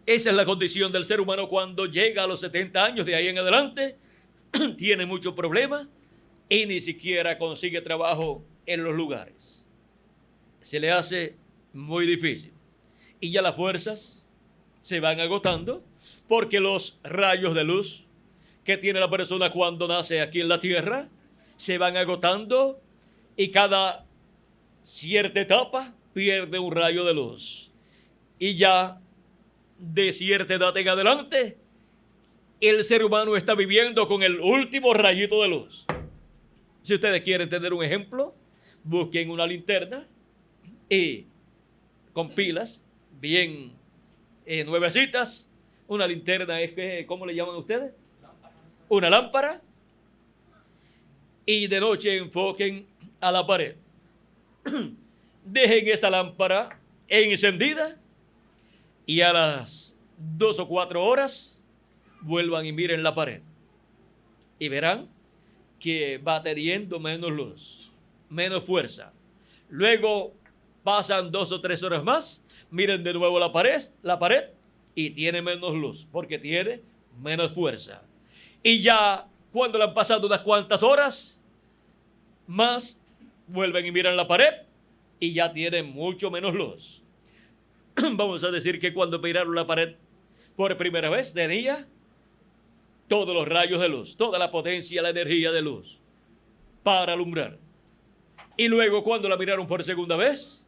esa es la condición del ser humano cuando llega a los 70 años, de ahí en adelante, tiene muchos problemas y ni siquiera consigue trabajo en los lugares. Se le hace muy difícil. Y ya las fuerzas se van agotando porque los rayos de luz que tiene la persona cuando nace aquí en la tierra se van agotando y cada cierta etapa pierde un rayo de luz. Y ya de cierta edad en adelante el ser humano está viviendo con el último rayito de luz. Si ustedes quieren tener un ejemplo, busquen una linterna y con pilas bien nuevecitas. Una linterna es que, ¿cómo le llaman ustedes? Una lámpara. Y de noche enfoquen a la pared. Dejen esa lámpara encendida y a las 2 o 4 horas vuelvan y miren la pared. Y verán que va teniendo menos luz, menos fuerza. Luego pasan 2 o 3 horas más, miren de nuevo la pared y tiene menos luz porque tiene menos fuerza. Y ya cuando le han pasado unas cuantas horas más, vuelven y miran la pared y ya tiene mucho menos luz. Vamos a decir que cuando miraron la pared por primera vez tenía todos los rayos de luz, toda la potencia, la energía de luz para alumbrar. Y luego cuando la miraron por segunda vez,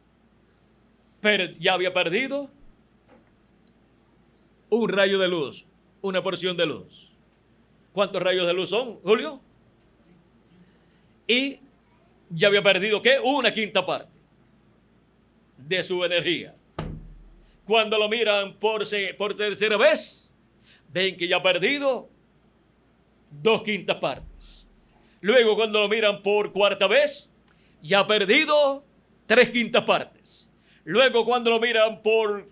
ya había perdido un rayo de luz, una porción de luz. ¿Cuántos rayos de luz son, Julio? Y ya había perdido, ¿qué? Una quinta parte de su energía. Cuando lo miran por tercera vez, ven que ya ha perdido 2/5 partes. Luego cuando lo miran por cuarta vez, ya ha perdido 3/5 partes. Luego cuando lo miran ¿por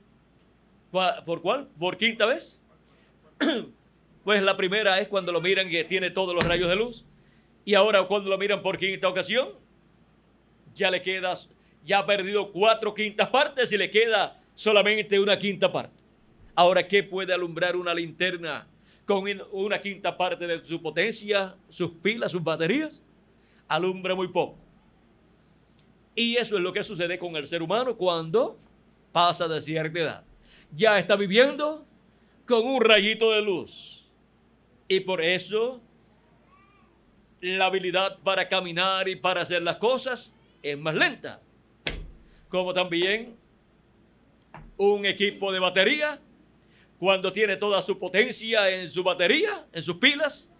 cuál? ¿Por quinta vez? Pues la primera es cuando lo miran que tiene todos los rayos de luz. Y ahora cuando lo miran por quinta ocasión, ya ha perdido 4/5 partes y le queda solamente una quinta parte. Ahora, ¿qué puede alumbrar una linterna con una quinta parte de su potencia, sus pilas, sus baterías? Alumbra muy poco. Y eso es lo que sucede con el ser humano cuando pasa de cierta edad. Ya está viviendo con un rayito de luz. Y por eso la habilidad para caminar y para hacer las cosas es más lenta. Como también un equipo de batería, cuando tiene toda su potencia en su batería, en sus pilas,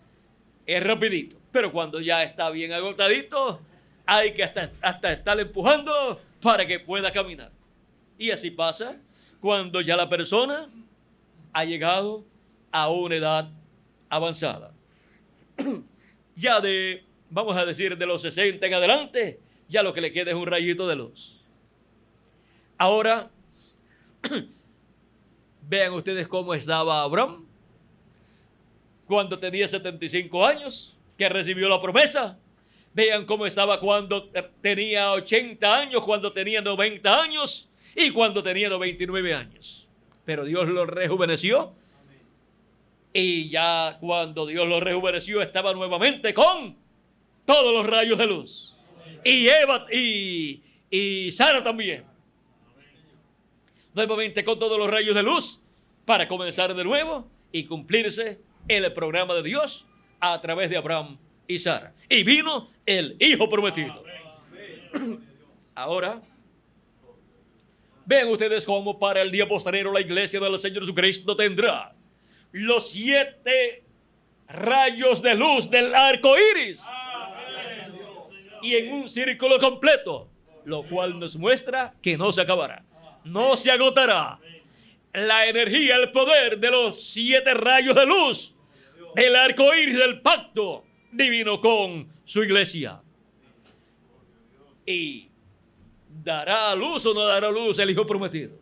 es rapidito. Pero cuando ya está bien agotadito, hay que hasta estar empujando para que pueda caminar. Y así pasa cuando ya la persona ha llegado a una edad avanzada. Ya vamos a decir, de los 60 en adelante, ya lo que le queda es un rayito de luz. Ahora, vean ustedes cómo estaba Abraham cuando tenía 75 años, que recibió la promesa. Vean cómo estaba cuando tenía 80 años, cuando tenía 90 años y cuando tenía 99 años. Pero Dios lo rejuveneció. Y ya cuando Dios lo rejuveneció estaba nuevamente con todos los rayos de luz. Y Eva y Sara también. Nuevamente con todos los rayos de luz para comenzar de nuevo y cumplirse el programa de Dios a través de Abraham y Sara. Y vino el hijo prometido. Ahora, vean ustedes cómo para el día posterior la iglesia del Señor Jesucristo tendrá los 7 rayos de luz del arco iris. Y en un círculo completo, lo cual nos muestra que no se acabará. No se agotará la energía, el poder de los 7 rayos de luz del arco iris del pacto divino con su iglesia. Y dará luz o no dará luz el hijo prometido.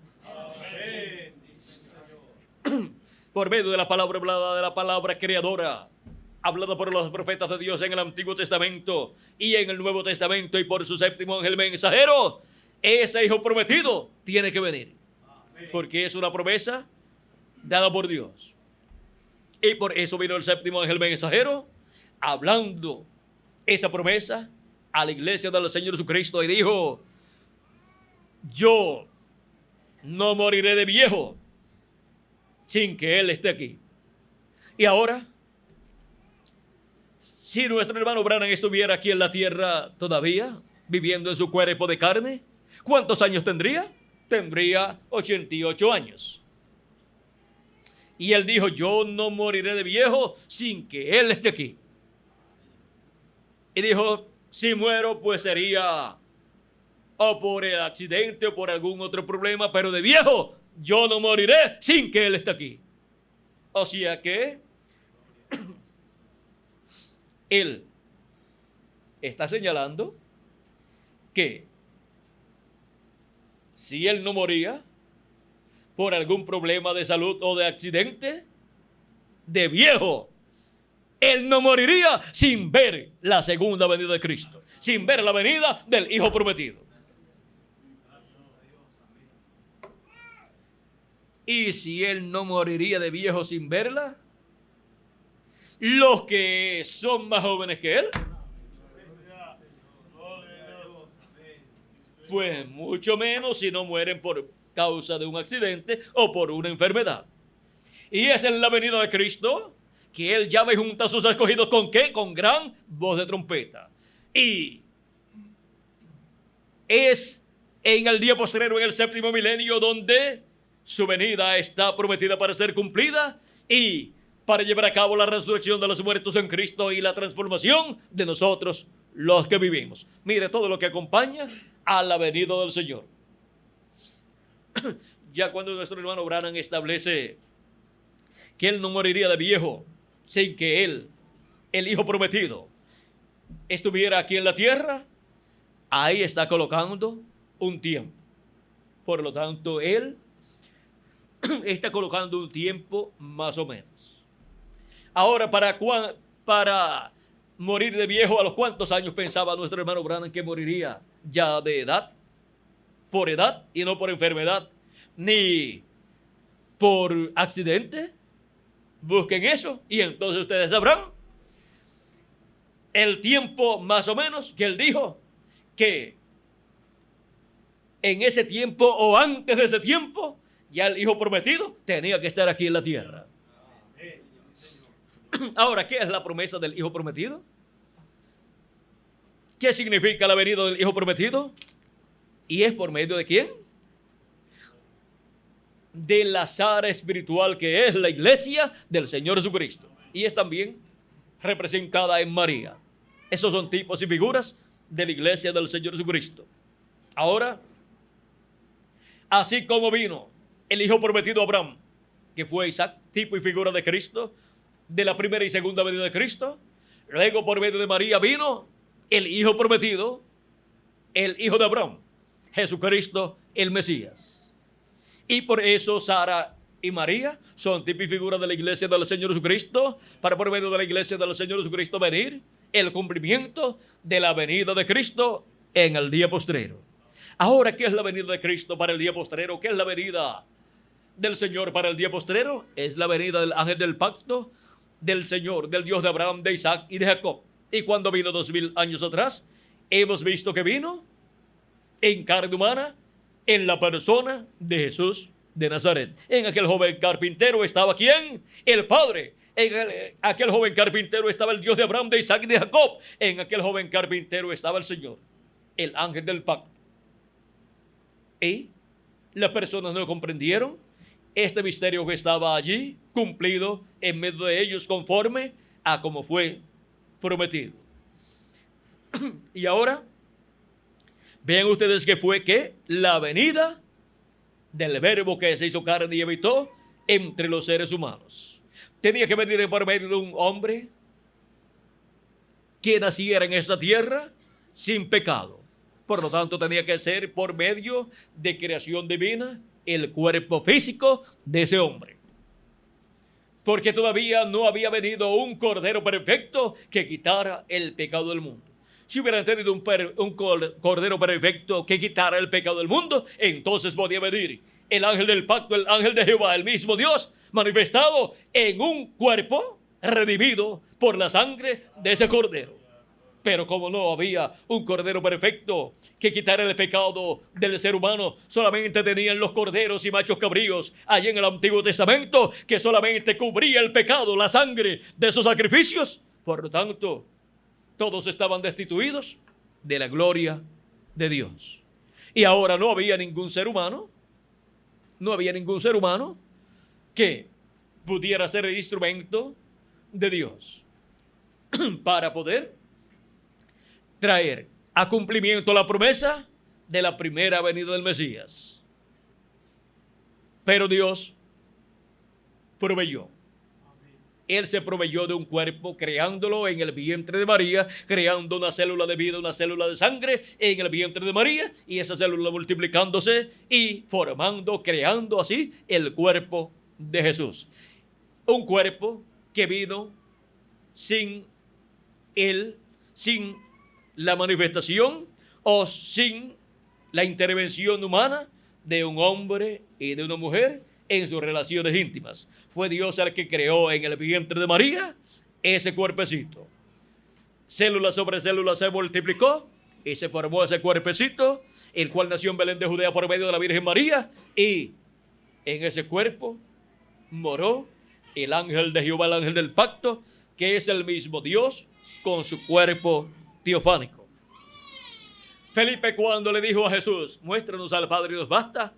Por medio de la palabra hablada, de la palabra creadora, hablada por los profetas de Dios en el Antiguo Testamento y en el Nuevo Testamento, y por su séptimo ángel mensajero, ese hijo prometido tiene que venir. Porque es una promesa dada por Dios. Y por eso vino el séptimo ángel mensajero, hablando esa promesa a la iglesia del Señor Jesucristo, y dijo: yo no moriré de viejo sin que Él esté aquí. Y ahora, si nuestro hermano Branham estuviera aquí en la tierra todavía, viviendo en su cuerpo de carne, ¿cuántos años tendría? Tendría 88 años. Y él dijo, yo no moriré de viejo sin que él esté aquí. Y dijo, si muero, pues sería o por el accidente o por algún otro problema, pero de viejo yo no moriré sin que él esté aquí. O sea que él está señalando que si él no moría por algún problema de salud o de accidente, de viejo, él no moriría sin ver la segunda venida de Cristo, sin ver la venida del Hijo prometido. Y si él no moriría de viejo sin verla, los que son más jóvenes que él, pues mucho menos si no mueren por causa de un accidente o por una enfermedad. Y esa es la venida de Cristo, que él llama y junta a sus escogidos ¿con qué? Con gran voz de trompeta. Y es en el día postrero, en el séptimo milenio, donde su venida está prometida para ser cumplida y para llevar a cabo la resurrección de los muertos en Cristo y la transformación de nosotros los que vivimos. Mire todo lo que acompaña a la venida del Señor. Ya cuando nuestro hermano Branham establece que él no moriría de viejo sin que él, el Hijo prometido, estuviera aquí en la tierra, ahí está colocando un tiempo. Por lo tanto, él está colocando un tiempo más o menos. Ahora, para morir de viejo, ¿a los cuántos años pensaba nuestro hermano Branham que moriría ya de edad? Por edad y no por enfermedad, ni por accidente. Busquen eso y entonces ustedes sabrán el tiempo más o menos que él dijo que en ese tiempo o antes de ese tiempo ya el Hijo prometido tenía que estar aquí en la tierra. Ahora, ¿qué es la promesa del Hijo prometido? ¿Qué significa la venida del Hijo prometido? ¿Y es por medio de quién? De la sara espiritual que es la iglesia del Señor Jesucristo. Y es también representada en María. Esos son tipos y figuras de la iglesia del Señor Jesucristo. Ahora, así como vino el Hijo prometido a Abraham, que fue Isaac, tipo y figura de Cristo, de la primera y segunda venida de Cristo, luego por medio de María vino el Hijo prometido, el Hijo de Abraham, Jesucristo el Mesías. Y por eso Sara y María son tipo y figura de la iglesia del Señor Jesucristo, para por medio de la iglesia del Señor Jesucristo venir el cumplimiento de la venida de Cristo en el día postrero. Ahora, ¿qué es la venida de Cristo para el día postrero? ¿Qué es la venida del Señor para el día postrero? Es la venida del ángel del pacto del Señor, del Dios de Abraham, de Isaac y de Jacob. Y cuando vino 2000 años atrás, hemos visto que vino en carne humana, en la persona de Jesús de Nazaret. En aquel joven carpintero estaba ¿quién? El Padre. En aquel joven carpintero estaba el Dios de Abraham, de Isaac y de Jacob. En aquel joven carpintero estaba el Señor, el ángel del pacto. Y las personas no comprendieron este misterio que estaba allí, cumplido en medio de ellos conforme a como fue prometido. Y ahora, vean ustedes que fue que la venida del verbo que se hizo carne y habitó entre los seres humanos. Tenía que venir por medio de un hombre que naciera en esta tierra sin pecado. Por lo tanto, tenía que ser por medio de creación divina el cuerpo físico de ese hombre. Porque todavía no había venido un cordero perfecto que quitara el pecado del mundo. Si hubieran tenido un cordero perfecto que quitara el pecado del mundo, entonces podía venir el ángel del pacto, el ángel de Jehová, el mismo Dios, manifestado en un cuerpo redimido por la sangre de ese cordero. Pero como no había un cordero perfecto que quitara el pecado del ser humano, solamente tenían los corderos y machos cabríos allí en el Antiguo Testamento, que solamente cubría el pecado, la sangre de esos sacrificios. Por lo tanto, todos estaban destituidos de la gloria de Dios. Y ahora no había ningún ser humano que pudiera ser el instrumento de Dios para poder traer a cumplimiento la promesa de la primera venida del Mesías. Pero Dios proveyó. Él se proveyó de un cuerpo, creándolo en el vientre de María, creando una célula de vida, una célula de sangre en el vientre de María, y esa célula multiplicándose y formando, creando así el cuerpo de Jesús. Un cuerpo que vino sin él, sin la manifestación o sin la intervención humana de un hombre y de una mujer en sus relaciones íntimas. Fue Dios el que creó en el vientre de María ese cuerpecito. Célula sobre célula se multiplicó y se formó ese cuerpecito, el cual nació en Belén de Judea por medio de la Virgen María, y en ese cuerpo moró el ángel de Jehová, el ángel del pacto, que es el mismo Dios con su cuerpo teofánico. Felipe, cuando le dijo a Jesús, muéstranos al Padre y nos basta,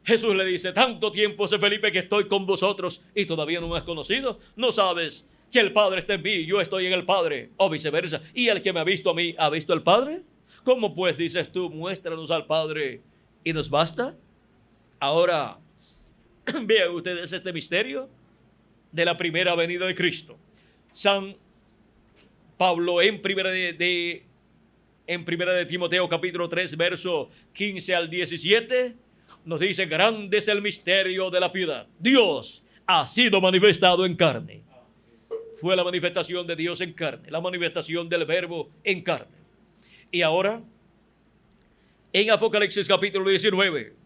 Jesús le dice, tanto tiempo hace, Felipe, que estoy con vosotros y todavía no me has conocido. ¿No sabes que el Padre está en mí y yo estoy en el Padre? O viceversa. ¿Y el que me ha visto a mí ha visto al Padre? ¿Cómo pues dices tú, muéstranos al Padre y nos basta? Ahora, vean ustedes este misterio de la primera venida de Cristo. San Pablo en primera de Timoteo capítulo 3, verso 15 al 17, nos dice, grande es el misterio de la piedad. Dios ha sido manifestado en carne. Fue la manifestación de Dios en carne, la manifestación del Verbo en carne. Y ahora, en Apocalipsis capítulo 19,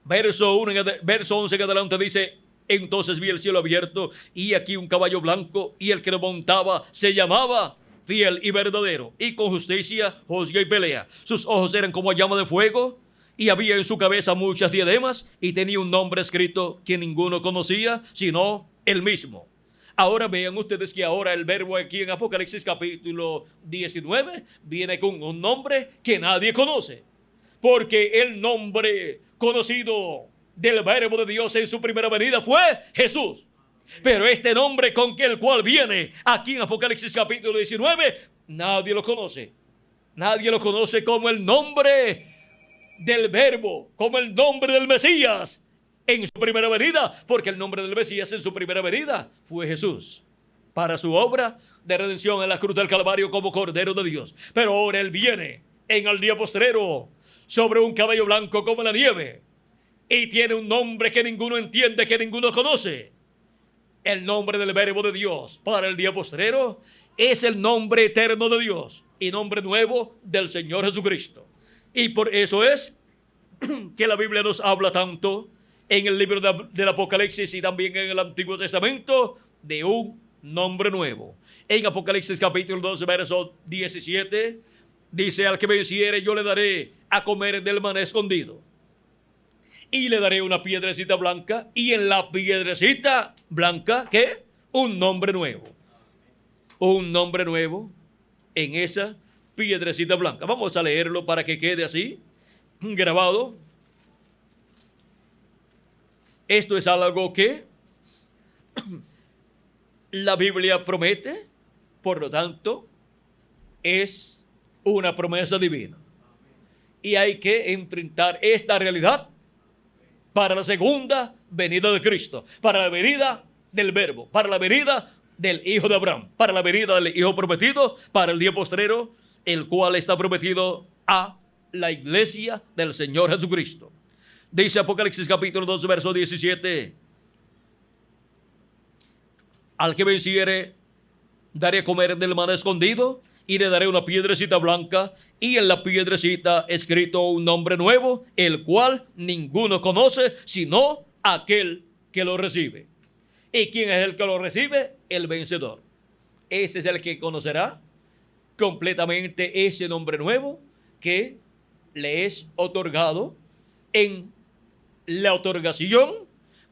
verso 11 en adelante dice, entonces vi el cielo abierto y aquí un caballo blanco, y el que lo montaba se llamaba Fiel y Verdadero, y con justicia juzga y pelea. Sus ojos eran como llama de fuego, y había en su cabeza muchas diademas, y tenía un nombre escrito que ninguno conocía, sino él mismo. Ahora vean ustedes que ahora el verbo aquí en Apocalipsis capítulo 19 viene con un nombre que nadie conoce, porque el nombre conocido del verbo de Dios en su primera venida fue Jesús. Pero este nombre con el cual viene aquí en Apocalipsis capítulo 19, nadie lo conoce. Nadie lo conoce como el nombre del Verbo, como el nombre del Mesías en su primera venida, porque el nombre del Mesías en su primera venida fue Jesús, para su obra de redención en la cruz del Calvario como Cordero de Dios. Pero ahora Él viene en el día postrero sobre un caballo blanco como la nieve, y tiene un nombre que ninguno entiende, que ninguno conoce. El nombre del Verbo de Dios para el día postrero es el nombre eterno de Dios y nombre nuevo del Señor Jesucristo. Y por eso es que la Biblia nos habla tanto en el libro del Apocalipsis y también en el Antiguo Testamento de un nombre nuevo. En Apocalipsis capítulo 12, verso 17, dice, al que venciere yo le daré a comer del maná escondido, y le daré una piedrecita blanca, y en la piedrecita blanca, ¿qué? Un nombre nuevo. Un nombre nuevo en esa piedrecita blanca. Vamos a leerlo para que quede así, grabado. Esto es algo que la Biblia promete, por lo tanto, es una promesa divina. Y hay que enfrentar esta realidad para la segunda venida de Cristo, para la venida del Verbo, para la venida del Hijo de Abraham, para la venida del Hijo prometido, para el día postrero, el cual está prometido a la iglesia del Señor Jesucristo. Dice Apocalipsis capítulo 2, verso 17, al que venciere daré a comer del maná escondido, y le daré una piedrecita blanca, y en la piedrecita escrito un nombre nuevo, el cual ninguno conoce, sino aquel que lo recibe. ¿Y quién es el que lo recibe? El vencedor. Ese es el que conocerá completamente ese nombre nuevo que le es otorgado en la otorgación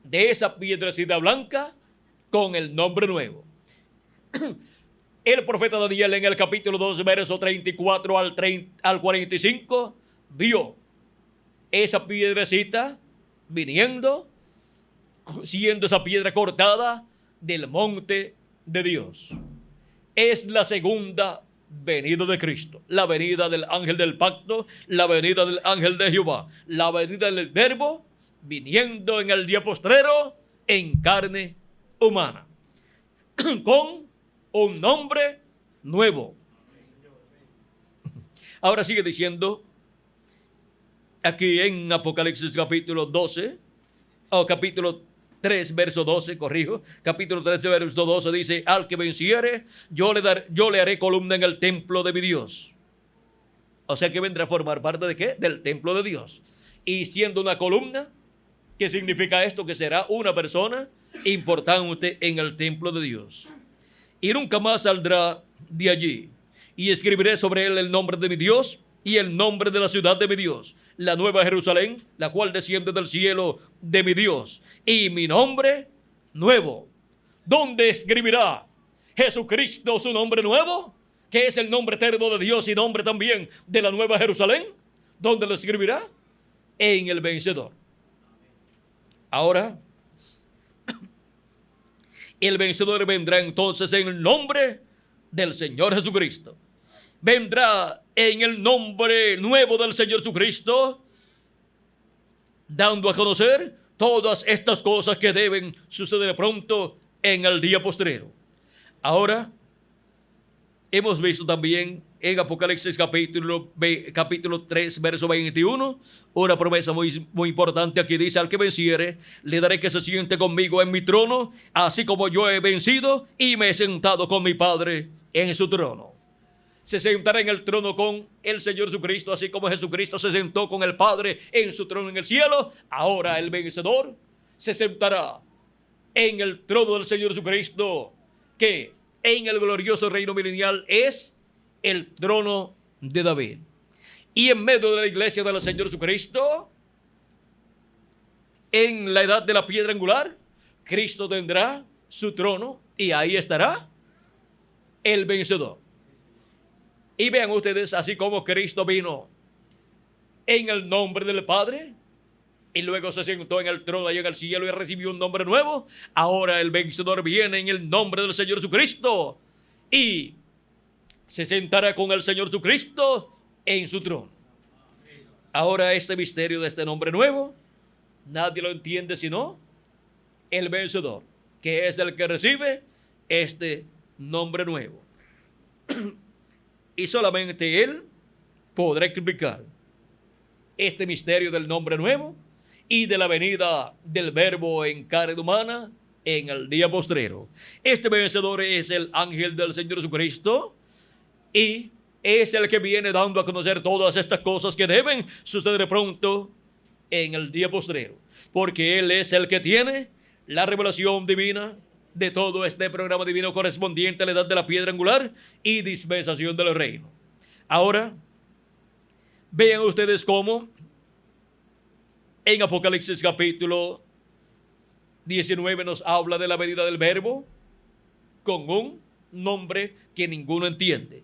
de esa piedrecita blanca con el nombre nuevo. El profeta Daniel en el capítulo 2, verso 34 al 45, vio esa piedrecita viniendo siendo esa piedra cortada del monte de Dios. Es la segunda venida de Cristo, la venida del ángel del pacto, la venida del ángel de Jehová, la venida del Verbo viniendo en el día postrero en carne humana, con un nombre nuevo. Ahora sigue diciendo aquí en Apocalipsis capítulo 12, o capítulo 3, verso 12, corrijo, capítulo 3, verso 12, dice: al que venciere, yo le haré columna en el templo de mi Dios. O sea que vendrá a formar parte ¿de qué? Del templo de Dios. Y siendo una columna, ¿qué significa esto? Que será una persona importante en el templo de Dios. Y nunca más saldrá de allí. Y escribiré sobre él el nombre de mi Dios y el nombre de la ciudad de mi Dios, la nueva Jerusalén, la cual desciende del cielo de mi Dios, y mi nombre nuevo. ¿Dónde escribirá Jesucristo su nombre nuevo? Que es el nombre eterno de Dios y nombre también de la nueva Jerusalén. ¿Dónde lo escribirá? En el vencedor. Ahora, el vencedor vendrá entonces en el nombre del Señor Jesucristo. Vendrá en el nombre nuevo del Señor Jesucristo, dando a conocer todas estas cosas que deben suceder pronto en el día postrero. Ahora, hemos visto también en Apocalipsis capítulo 3, verso 21, una promesa muy importante. Aquí dice: al que venciere, le daré que se siente conmigo en mi trono, así como yo he vencido y me he sentado con mi Padre en su trono. Se sentará en el trono con el Señor Jesucristo, así como Jesucristo se sentó con el Padre en su trono en el cielo. Ahora el vencedor se sentará en el trono del Señor Jesucristo, que en el glorioso reino milenial es el trono de David. Y en medio de la iglesia del Señor Jesucristo, en la edad de la piedra angular, Cristo tendrá su trono y ahí estará el vencedor. Y vean ustedes, así como Cristo vino en el nombre del Padre y luego se sentó en el trono allá en el cielo y recibió un nombre nuevo, ahora el vencedor viene en el nombre del Señor Jesucristo y se sentará con el Señor Jesucristo en su trono. Ahora este misterio de este nombre nuevo, nadie lo entiende sino el vencedor, que es el que recibe este nombre nuevo. Y solamente él podrá explicar este misterio del nombre nuevo y de la venida del Verbo en carne humana en el día postrero. Este vencedor es el ángel del Señor Jesucristo y es el que viene dando a conocer todas estas cosas que deben suceder pronto en el día postrero, porque él es el que tiene la revelación divina de todo este programa divino correspondiente a la edad de la piedra angular y dispensación del reino. Ahora, vean ustedes cómo en Apocalipsis capítulo 19 nos habla de la venida del Verbo con un nombre que ninguno entiende.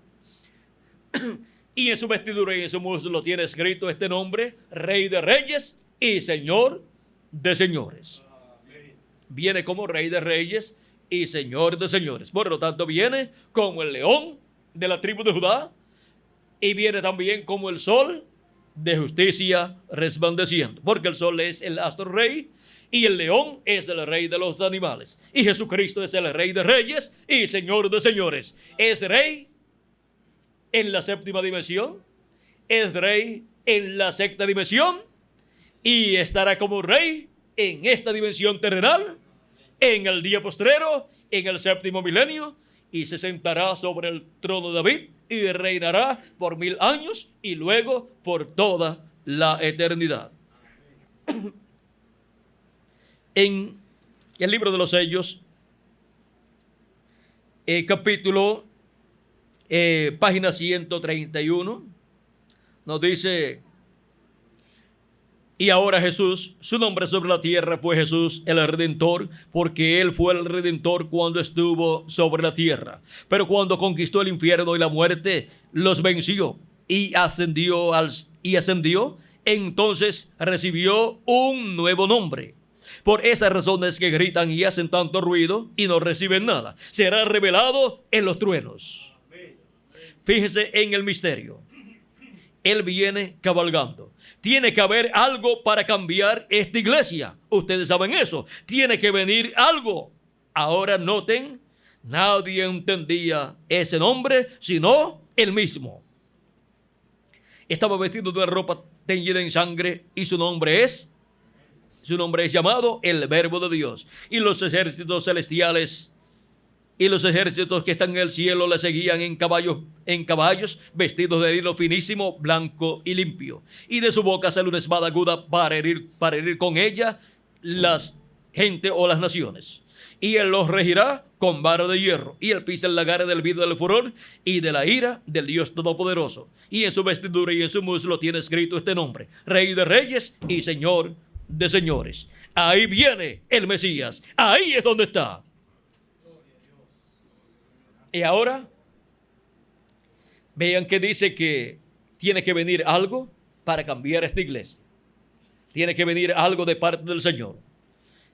Y en su vestidura y en su muslo tiene escrito este nombre: Rey de Reyes y Señor de Señores. Viene como Rey de Reyes y Señor de Señores. Por lo tanto, viene como el león de la tribu de Judá y viene también como el sol de justicia resplandeciendo, porque el sol es el astro rey y el león es el rey de los animales. Y Jesucristo es el Rey de Reyes y Señor de Señores. Es Rey en la séptima dimensión, es Rey en la sexta dimensión y estará como Rey en esta dimensión terrenal, en el día postrero, en el séptimo milenio, y se sentará sobre el trono de David y reinará por 1000 años y luego por toda la eternidad. En el libro de los sellos, capítulo, página 131, nos dice: y ahora Jesús, su nombre sobre la tierra fue Jesús el Redentor, porque Él fue el Redentor cuando estuvo sobre la tierra. Pero cuando conquistó el infierno y la muerte, los venció y ascendió, entonces recibió un nuevo nombre. Por esas razones que gritan y hacen tanto ruido y no reciben nada. Será revelado en los truenos. Fíjese en el misterio. Él viene cabalgando. Tiene que haber algo para cambiar esta iglesia. Ustedes saben eso. Tiene que venir algo. Ahora noten, nadie entendía ese nombre sino él mismo. Estaba vestido de una ropa teñida en sangre y su nombre es llamado el Verbo de Dios. Y los ejércitos celestiales y los ejércitos que están en el cielo le seguían en caballos vestidos de lino finísimo, blanco y limpio. Y de su boca sale una espada aguda para herir con ella las gente o las naciones. Y él los regirá con vara de hierro. Y él pisa el lagar del vidrio del furor y de la ira del Dios Todopoderoso. Y en su vestidura y en su muslo tiene escrito este nombre: Rey de Reyes y Señor de Señores. Ahí viene el Mesías. Ahí es donde está. Y ahora, vean que dice que tiene que venir algo para cambiar esta iglesia. Tiene que venir algo de parte del Señor.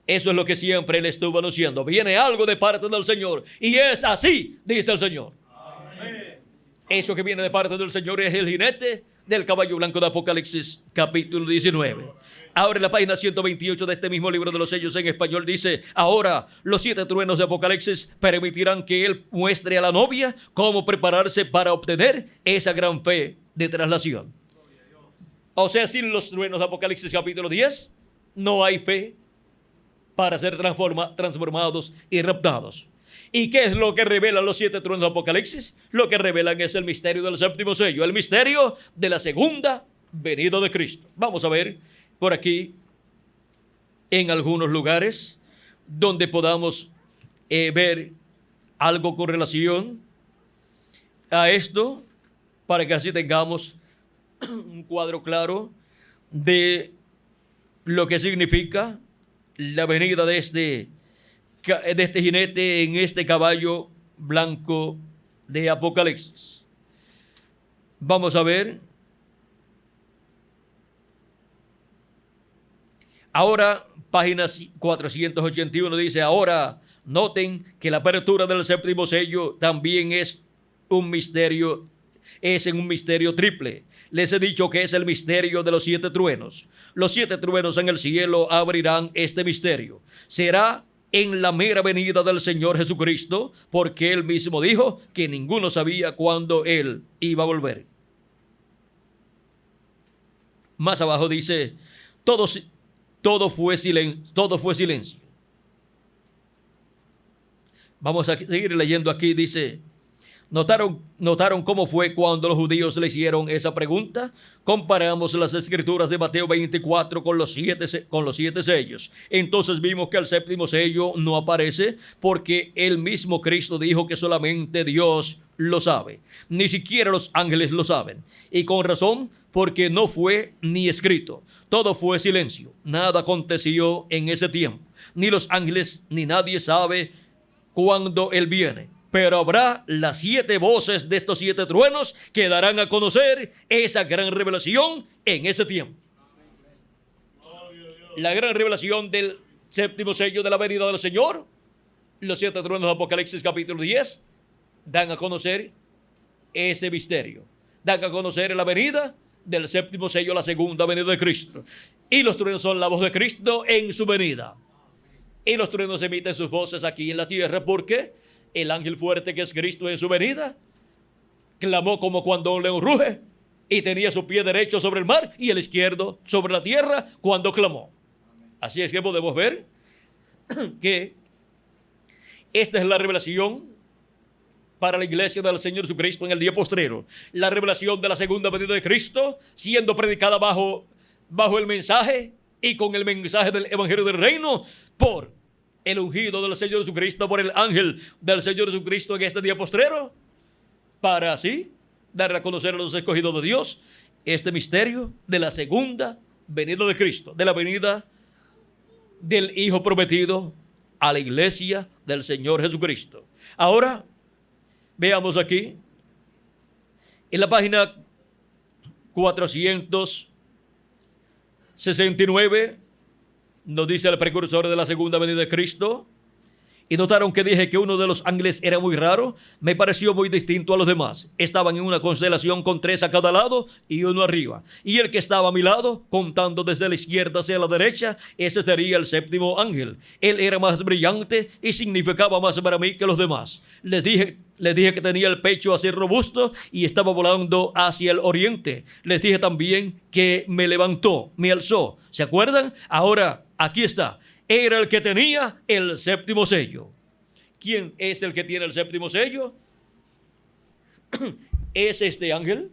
Eso es lo que siempre él estuvo anunciando. Viene algo de parte del Señor. Y es así, dice el Señor. Amén. Eso que viene de parte del Señor es el jinete del caballo blanco de Apocalipsis, capítulo 19. Ahora en la página 128 de este mismo libro de los sellos en español dice: ahora los 7 truenos de Apocalipsis permitirán que él muestre a la novia cómo prepararse para obtener esa gran fe de traslación. O sea, sin los truenos de Apocalipsis capítulo 10, no hay fe para ser transformados y raptados. ¿Y qué es lo que revelan los 7 truenos de Apocalipsis? Lo que revelan es el misterio del séptimo sello, el misterio de la segunda venida de Cristo. Vamos a ver por aquí en algunos lugares donde podamos ver algo con relación a esto, para que así tengamos un cuadro claro de lo que significa la venida de este jinete en este caballo blanco de Apocalipsis. Vamos a ver. Ahora, página 481 dice: ahora noten que la apertura del séptimo sello también es un misterio, es en un misterio triple. Les he dicho que es el misterio de los 7 truenos. Los 7 truenos en el cielo abrirán este misterio. Será en la mera venida del Señor Jesucristo, porque Él mismo dijo que ninguno sabía cuándo Él iba a volver. Más abajo dice: todo fue silencio. Vamos a seguir leyendo aquí. Dice: ¿Notaron cómo fue cuando los judíos le hicieron esa pregunta? Comparamos las escrituras de Mateo 24 con los 7 sellos. Entonces vimos que el séptimo sello no aparece porque el mismo Cristo dijo que solamente Dios lo sabe. Ni siquiera los ángeles lo saben. Y con razón, porque no fue ni escrito. Todo fue silencio. Nada aconteció en ese tiempo. Ni los ángeles ni nadie sabe cuándo Él viene. Pero habrá las 7 voces de estos 7 truenos que darán a conocer esa gran revelación en ese tiempo. La gran revelación del séptimo sello de la venida del Señor. Los 7 truenos de Apocalipsis capítulo 10 dan a conocer ese misterio. Dan a conocer la venida del séptimo sello, la segunda venida de Cristo. Y los truenos son la voz de Cristo en su venida. Y los truenos emiten sus voces aquí en la tierra porque el ángel fuerte que es Cristo en su venida clamó como cuando un león ruge, y tenía su pie derecho sobre el mar y el izquierdo sobre la tierra cuando clamó. Así es que podemos ver que esta es la revelación para la iglesia del Señor Jesucristo en el día postrero. La revelación de la segunda venida de Cristo siendo predicada bajo el mensaje y con el mensaje del Evangelio del Reino por el ungido del Señor Jesucristo, por el ángel del Señor Jesucristo en este día postrero, para así dar a conocer a los escogidos de Dios este misterio de la segunda venida de Cristo, de la venida del Hijo prometido a la iglesia del Señor Jesucristo. Ahora, veamos aquí, en la página 469, nos dice el precursor de la segunda venida de Cristo. Y notaron que dije que uno de los ángeles era muy raro. Me pareció muy distinto a los demás. Estaban en una constelación con 3 a cada lado y uno arriba. Y el que estaba a mi lado, contando desde la izquierda hacia la derecha, ese sería el 7º ángel. Él era más brillante y significaba más para mí que los demás. Les dije que tenía el pecho así robusto y estaba volando hacia el oriente. Les dije también que me levantó, me alzó. ¿Se acuerdan? Ahora, aquí está. Era el que tenía el 7º sello. ¿Quién es el que tiene el 7º sello? Es este ángel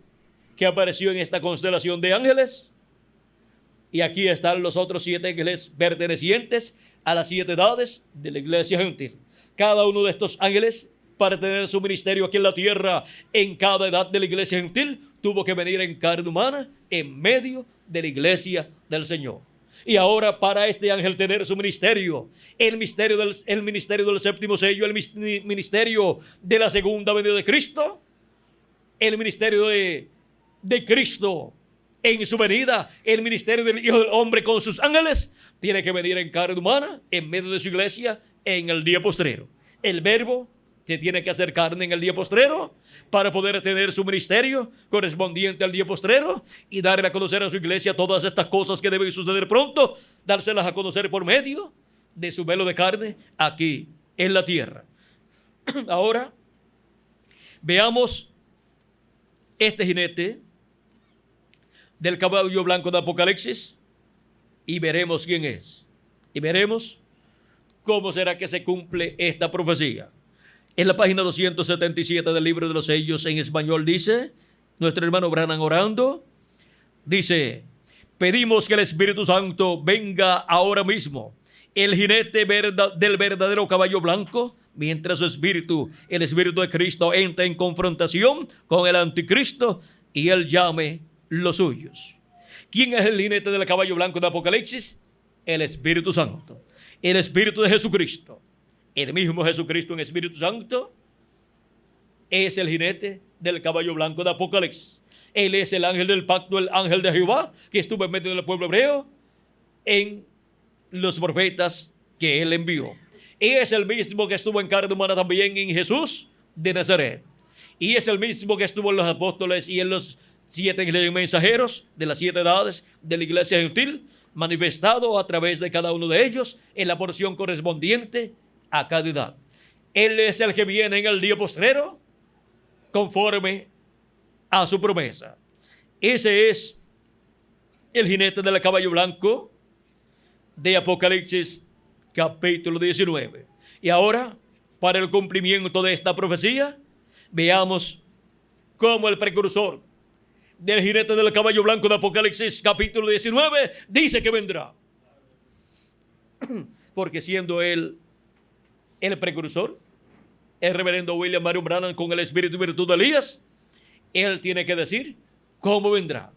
que apareció en esta constelación de ángeles. Y aquí están los otros 7 ángeles pertenecientes a las 7 edades de la iglesia gentil. Cada uno de estos ángeles, para tener su ministerio aquí en la tierra, en cada edad de la iglesia gentil, tuvo que venir en carne humana en medio de la iglesia del Señor. Y ahora, para este ángel tener su ministerio, el ministerio del 7º sello, el ministerio de la segunda venida de Cristo, el ministerio de Cristo en su venida, el ministerio del Hijo del Hombre con sus ángeles, tiene que venir en carne humana en medio de su iglesia en el día postrero. El Verbo se tiene que hacer carne en el día postrero para poder tener su ministerio correspondiente al día postrero y darle a conocer a su iglesia todas estas cosas que deben suceder pronto, dárselas a conocer por medio de su velo de carne aquí en la tierra. Ahora veamos este jinete del caballo blanco de Apocalipsis y veremos quién es. Y veremos cómo será que se cumple esta profecía. En la página 277 del libro de los sellos en español dice, nuestro hermano Branham orando, dice, pedimos que el Espíritu Santo venga ahora mismo, el jinete del verdadero caballo blanco, mientras su espíritu, el Espíritu de Cristo, entra en confrontación con el anticristo y él llame los suyos. ¿Quién es el jinete del caballo blanco de Apocalipsis? El Espíritu Santo, el Espíritu de Jesucristo. El mismo Jesucristo en Espíritu Santo es el jinete del caballo blanco de Apocalipsis. Él es el ángel del pacto, el ángel de Jehová, que estuvo en medio del pueblo hebreo en los profetas que él envió. Y es el mismo que estuvo en carne humana también en Jesús de Nazaret. Y es el mismo que estuvo en los apóstoles y en los 7 mensajeros de las 7 edades de la iglesia gentil, manifestado a través de cada uno de ellos en la porción correspondiente a cada edad. Él es el que viene en el día postrero conforme a su promesa. Ese es el jinete del caballo blanco de Apocalipsis capítulo 19. Y ahora, para el cumplimiento de esta profecía, veamos cómo el precursor del jinete del caballo blanco de Apocalipsis capítulo 19 dice que vendrá. Porque siendo él el precursor, el reverendo William Marion Branham con el espíritu y virtud de Elías, él tiene que decir cómo vendrá.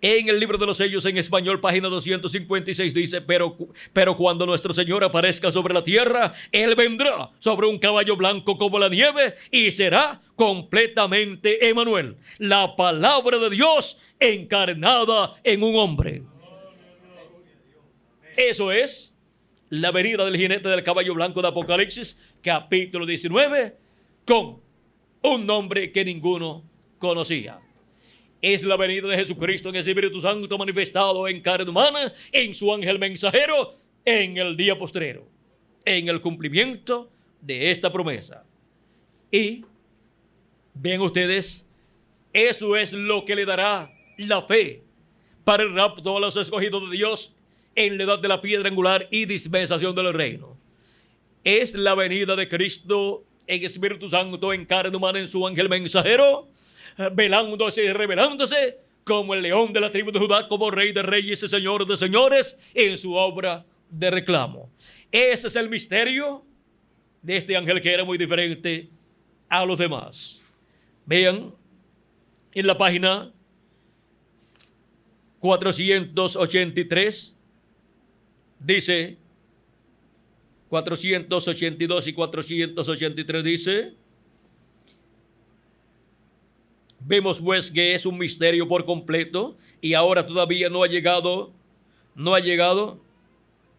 En el libro de los sellos en español, página 256 dice, pero cuando nuestro Señor aparezca sobre la tierra, Él vendrá sobre un caballo blanco como la nieve y será completamente Emmanuel, la palabra de Dios encarnada en un hombre. Eso es la venida del jinete del caballo blanco de Apocalipsis, capítulo 19, con un nombre que ninguno conocía. Es la venida de Jesucristo en el Espíritu Santo manifestado en carne humana, en su ángel mensajero, en el día postrero, en el cumplimiento de esta promesa. Y, ven ustedes, eso es lo que le dará la fe para el rapto a los escogidos de Dios en la edad de la piedra angular y dispensación del reino. Es la venida de Cristo en Espíritu Santo, en carne humana, en su ángel mensajero, velándose y revelándose como el león de la tribu de Judá, como rey de reyes y señor de señores, en su obra de reclamo. Ese es el misterio de este ángel que era muy diferente a los demás. Vean en la página 483, dice 482 y 483 dice, vemos pues que es un misterio por completo y ahora todavía no ha llegado no ha llegado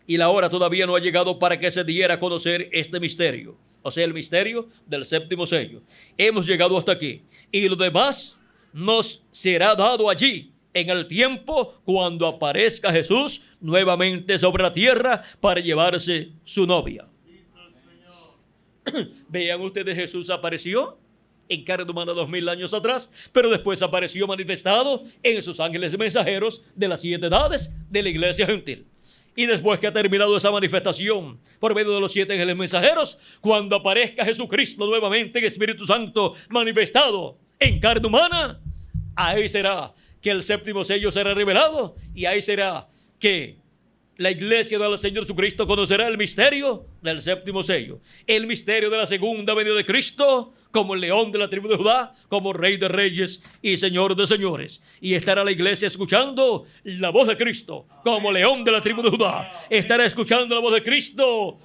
y la hora todavía no ha llegado para que se diera a conocer este misterio, o sea, el misterio del séptimo sello. Hemos llegado hasta aquí y lo demás nos será dado allí en el tiempo cuando aparezca Jesús nuevamente sobre la tierra para llevarse su novia. Vean ustedes, Jesús apareció en carne humana 2000 años atrás, pero después apareció manifestado en sus ángeles mensajeros de las 7 edades de la iglesia gentil. Y después que ha terminado esa manifestación por medio de los 7 ángeles mensajeros, cuando aparezca Jesucristo nuevamente en Espíritu Santo manifestado en carne humana, ahí será que el séptimo sello será revelado y ahí será que la iglesia del Señor Jesucristo conocerá el misterio del séptimo sello, el misterio de la segunda venida de Cristo como el león de la tribu de Judá, como rey de reyes y señor de señores. Y estará la iglesia escuchando la voz de Cristo como león de la tribu de Judá. Estará escuchando la voz de Cristo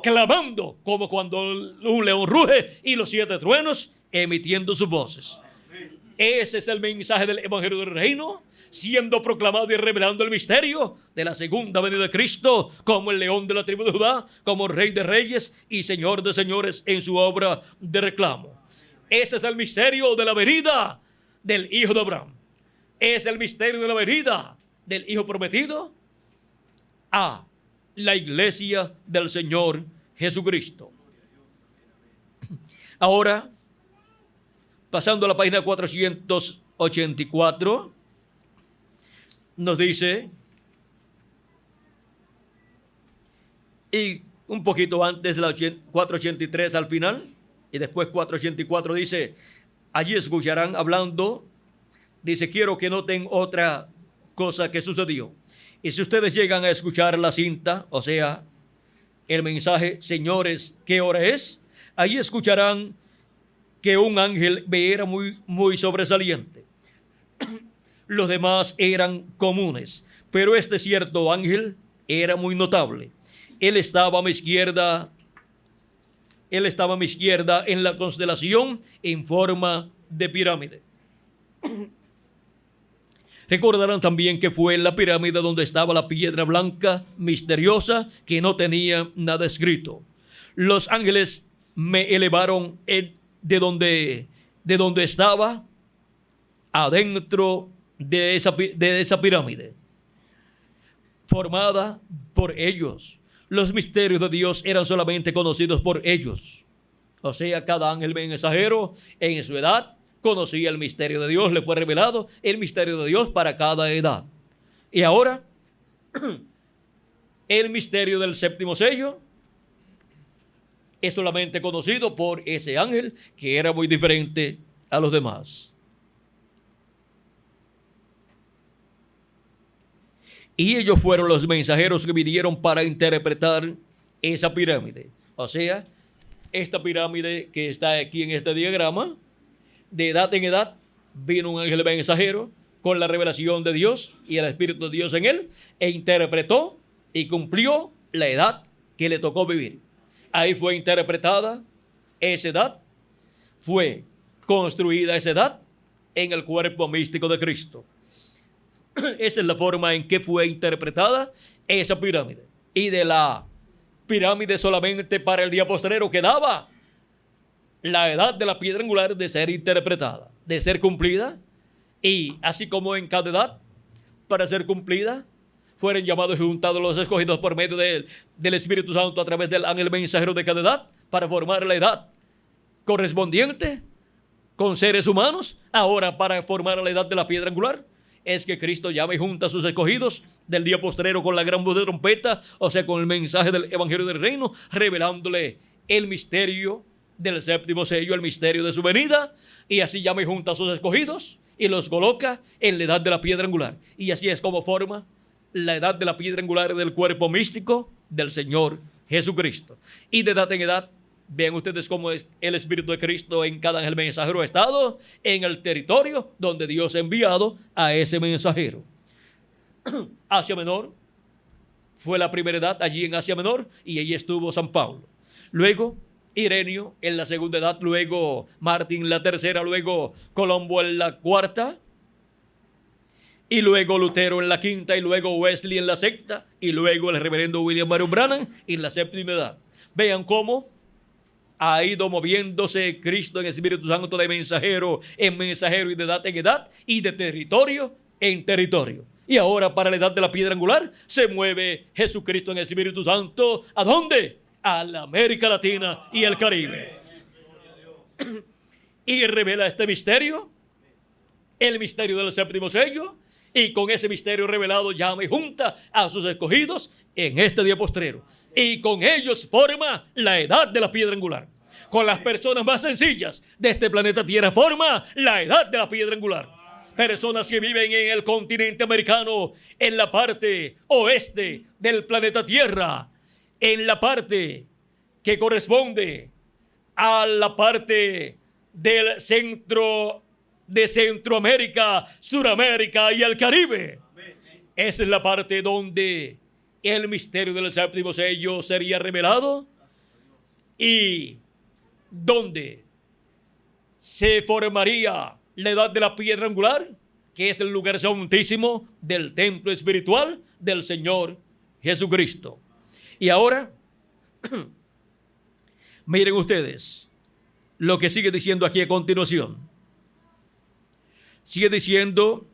clamando como cuando un león ruge y los 7 truenos emitiendo sus voces. Ese es el mensaje del Evangelio del Reino, siendo proclamado y revelando el misterio de la segunda venida de Cristo como el león de la tribu de Judá, como rey de reyes y señor de señores en su obra de reclamo. Ese es el misterio de la venida del Hijo de Abraham. Es el misterio de la venida del Hijo prometido a la iglesia del Señor Jesucristo. Ahora, pasando a la página 484, nos dice, y un poquito antes de la 483 al final, y después 484 dice, allí escucharán hablando, dice, quiero que noten otra cosa que sucedió. Y si ustedes llegan a escuchar la cinta, o sea, el mensaje, señores, ¿qué hora es? Allí escucharán que un ángel era muy sobresaliente. Los demás eran comunes, pero este cierto ángel era muy notable. Él estaba a mi izquierda en la constelación en forma de pirámide. Recordarán también que fue en la pirámide donde estaba la piedra blanca misteriosa que no tenía nada escrito. Los ángeles me elevaron de donde estaba adentro de esa pirámide formada por ellos. Los misterios de Dios eran solamente conocidos por ellos. O sea, cada ángel mensajero en su edad conocía el misterio de Dios, le fue revelado el misterio de Dios para cada edad. Y ahora, el misterio del séptimo sello es solamente conocido por ese ángel que era muy diferente a los demás. Y ellos fueron los mensajeros que vinieron para interpretar esa pirámide. O sea, esta pirámide que está aquí en este diagrama, de edad en edad, vino un ángel mensajero con la revelación de Dios y el Espíritu de Dios en él, e interpretó y cumplió la edad que le tocó vivir. Ahí fue interpretada esa edad, fue construida esa edad en el cuerpo místico de Cristo. Esa es la forma en que fue interpretada esa pirámide. Y de la pirámide solamente para el día postrero quedaba la edad de la piedra angular de ser interpretada, de ser cumplida. Y así como en cada edad, para ser cumplida, fueron llamados y juntados los escogidos por medio del Espíritu Santo a través del ángel mensajero de cada edad para formar la edad correspondiente con seres humanos. Ahora, para formar la edad de la piedra angular, es que Cristo llama y junta a sus escogidos del día postrero con la gran voz de trompeta, o sea, con el mensaje del Evangelio del Reino, revelándole el misterio del séptimo sello, el misterio de su venida, y así llama y junta a sus escogidos y los coloca en la edad de la piedra angular. Y así es como forma la edad de la piedra angular del cuerpo místico del Señor Jesucristo. Y de edad en edad, vean ustedes cómo es el Espíritu de Cristo en cada ángel mensajero ha estado en el territorio donde Dios ha enviado a ese mensajero. Asia Menor fue la primera edad allí en Asia Menor, y allí estuvo San Pablo. Luego Irenio en la segunda edad, luego Martín en la tercera, luego Colombo en la cuarta. y luego Lutero en la quinta, y luego Wesley en la sexta, y luego el reverendo William Marion Branham en la séptima edad. Vean cómo ha ido moviéndose Cristo en el Espíritu Santo de mensajero en mensajero, y de edad en edad, y de territorio en territorio. Y ahora, para la edad de la piedra angular, se mueve Jesucristo en el Espíritu Santo. ¿A dónde? A la América Latina y el Caribe. Y revela este misterio, el misterio del séptimo sello, y con ese misterio revelado llama y junta a sus escogidos en este día postrero, y con ellos forma la edad de la piedra angular. Con las personas más sencillas de este planeta Tierra forma la edad de la piedra angular. Personas que viven en el continente americano, en la parte oeste del planeta Tierra, en la parte que corresponde a la parte del centro de Centroamérica, Suramérica y el Caribe. Esa es la parte donde el misterio del séptimo sello sería revelado y donde se formaría la edad de la piedra angular, que es el lugar santísimo del templo espiritual del Señor Jesucristo. Y ahora, miren ustedes lo que sigue diciendo aquí a continuación. Sigue diciendo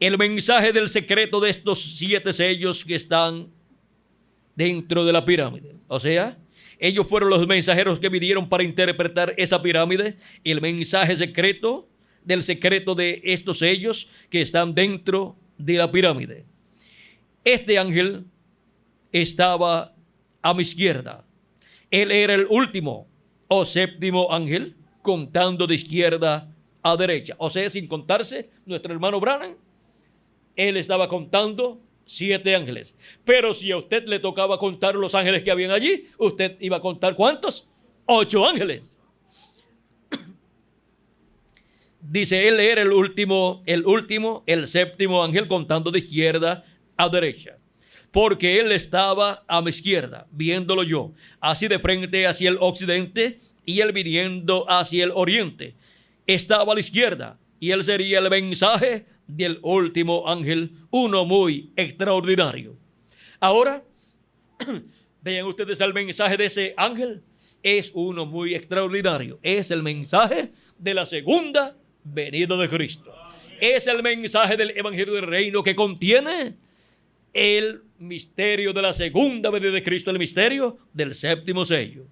el mensaje del secreto de estos 7 sellos que están dentro de la pirámide. O sea, ellos fueron los mensajeros que vinieron para interpretar esa pirámide, el mensaje secreto del secreto de estos sellos que están dentro de la pirámide. Este ángel estaba a mi izquierda. Él era el último o séptimo ángel, contando de izquierda a derecha. O sea, sin contarse nuestro hermano Branham, él estaba contando 7 ángeles. Pero si a usted le tocaba contar los ángeles que habían allí, usted iba a contar ¿cuántos? 8 ángeles. Dice, él era el séptimo ángel, contando de izquierda a derecha. Porque él estaba a mi izquierda, viéndolo yo, así de frente hacia el occidente, y él viniendo hacia el oriente. Estaba a la izquierda, y él sería el mensaje del último ángel, uno muy extraordinario. Ahora, vean ustedes el mensaje de ese ángel, es uno muy extraordinario. Es el mensaje de la segunda venida de Cristo. Es el mensaje del Evangelio del Reino que contiene el misterio de la segunda venida de Cristo, el misterio del séptimo sello.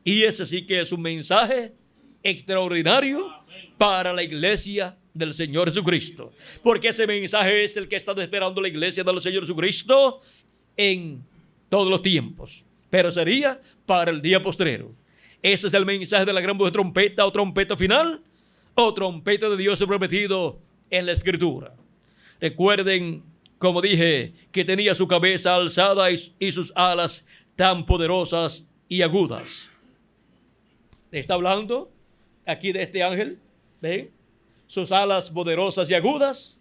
Y ese sí que es un mensaje extraordinario para la iglesia del Señor Jesucristo. Porque ese mensaje es el que está esperando la iglesia del Señor Jesucristo en todos los tiempos. Pero sería para el día postrero. Ese es el mensaje de la gran voz de trompeta, o trompeta final, o trompeta de Dios prometido en la Escritura. Recuerden, como dije, que tenía su cabeza alzada y sus alas tan poderosas y agudas. Está hablando aquí de este ángel, ¿ven? Sus alas poderosas y agudas.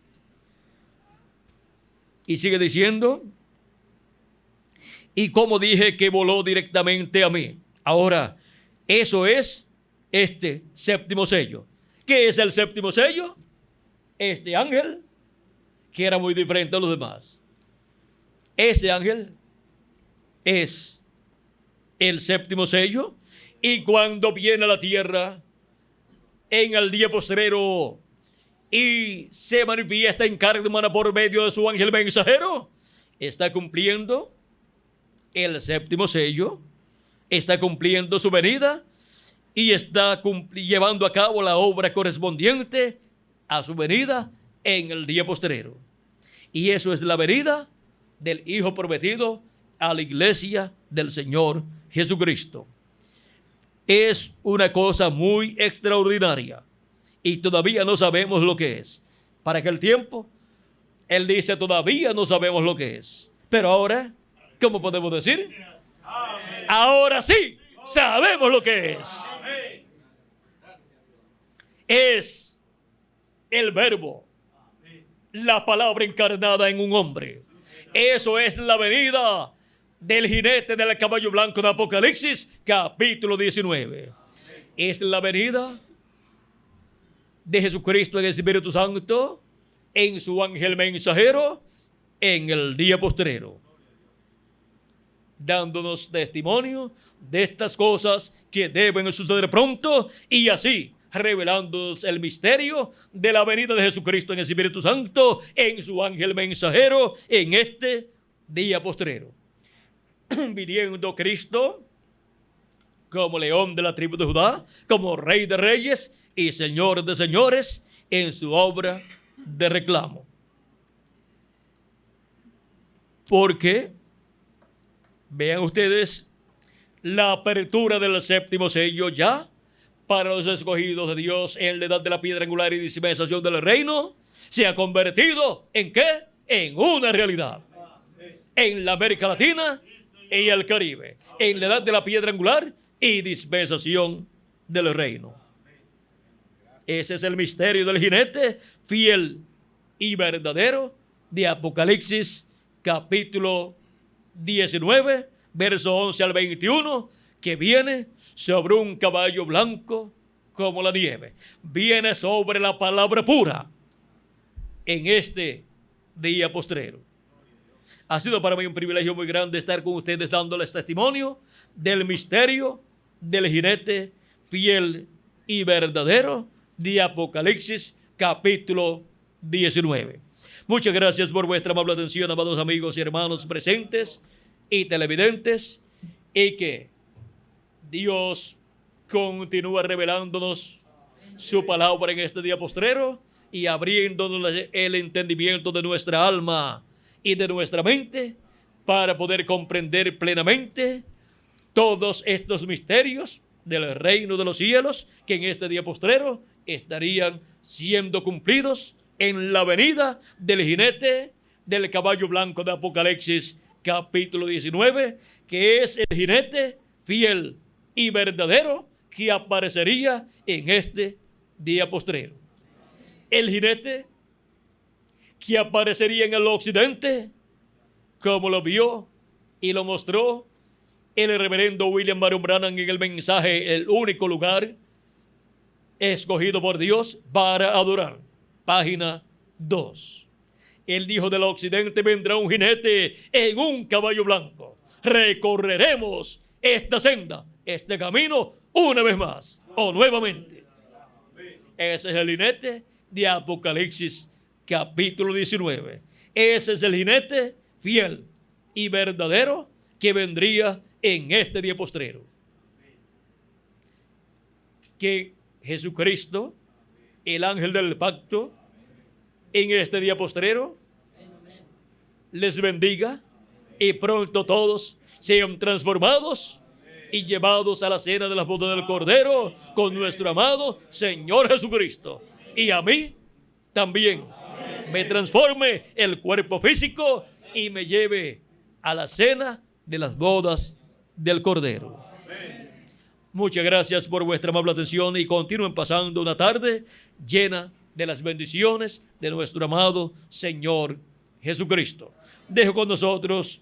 Y sigue diciendo, y como dije que voló directamente a mí. Ahora, eso es este séptimo sello. ¿Qué es el séptimo sello? Este ángel, que era muy diferente a los demás. Ese ángel es el séptimo sello, y cuando viene a la tierra en el día postrero y se manifiesta en carne humana por medio de su ángel mensajero, está cumpliendo el séptimo sello, está cumpliendo su venida y está llevando a cabo la obra correspondiente a su venida en el día postrero. Y eso es la venida del Hijo prometido a la iglesia del Señor Jesucristo. Es una cosa muy extraordinaria y todavía no sabemos lo que es. Para aquel tiempo, él dice, todavía no sabemos lo que es. Pero ahora, ¿cómo podemos decir? Amén. Ahora sí, sabemos lo que es. Amén. Es el verbo, la palabra encarnada en un hombre. Eso es la venida del jinete del caballo blanco de Apocalipsis, capítulo 19. Es la venida de Jesucristo en el Espíritu Santo, en su ángel mensajero, en el día postrero, dándonos testimonio de estas cosas que deben suceder pronto, y así revelándonos el misterio de la venida de Jesucristo en el Espíritu Santo, en su ángel mensajero, en este día postrero. Viniendo Cristo como león de la tribu de Judá, como rey de reyes y señor de señores, en su obra de reclamo. Porque, vean ustedes, la apertura del séptimo sello ya para los escogidos de Dios en la edad de la piedra angular y dispensación del reino se ha convertido ¿en qué? En una realidad. En la América Latina y el Caribe, en la edad de la piedra angular y dispensación del reino. Ese es el misterio del jinete fiel y verdadero de Apocalipsis capítulo 19, verso 11 al 21, que viene sobre un caballo blanco como la nieve. Viene sobre la palabra pura en este día postrero. Ha sido para mí un privilegio muy grande estar con ustedes dándoles testimonio del misterio del jinete fiel y verdadero de Apocalipsis capítulo 19. Muchas gracias por vuestra amable atención, amados amigos y hermanos presentes y televidentes, y que Dios continúa revelándonos su palabra en este día postrero y abriéndonos el entendimiento de nuestra alma y de nuestra mente para poder comprender plenamente todos estos misterios del reino de los cielos que en este día postrero estarían siendo cumplidos en la venida del jinete del caballo blanco de Apocalipsis capítulo 19, que es el jinete fiel y verdadero que aparecería en este día postrero. El jinete que aparecería en el occidente, como lo vio y lo mostró el reverendo William Marion Branham en el mensaje El único lugar escogido por Dios para adorar, página 2. Él dijo: del occidente vendrá un jinete en un caballo blanco. Recorreremos esta senda, este camino, una vez más o nuevamente. Ese es el jinete de Apocalipsis capítulo 19. Ese es el jinete fiel y verdadero que vendría en este día postrero. Que Jesucristo, el ángel del pacto, en este día postrero les bendiga y pronto todos sean transformados y llevados a la cena de las bodas del Cordero con nuestro amado Señor Jesucristo. Y a mí también me transforme el cuerpo físico y me lleve a la cena de las bodas del Cordero. Muchas gracias por vuestra amable atención y continúen pasando una tarde llena de las bendiciones de nuestro amado Señor Jesucristo. Dejo con nosotros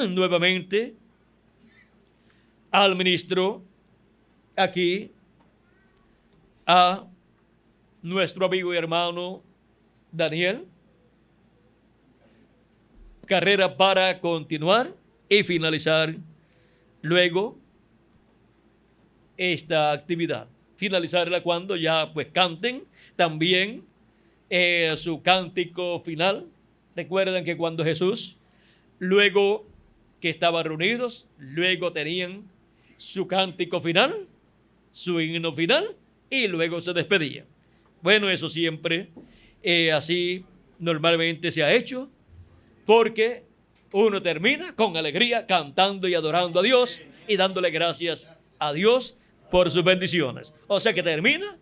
nuevamente al ministro aquí, a nuestro amigo y hermano Daniel Carrera, para continuar y finalizar luego esta actividad. Finalizarla cuando ya pues canten también su cántico final. Recuerden que cuando Jesús, luego que estaban reunidos, luego tenían su cántico final, su himno final, y luego se despedían. Bueno, eso siempre así normalmente se ha hecho, porque uno termina con alegría cantando y adorando a Dios y dándole gracias a Dios por sus bendiciones. O sea que termina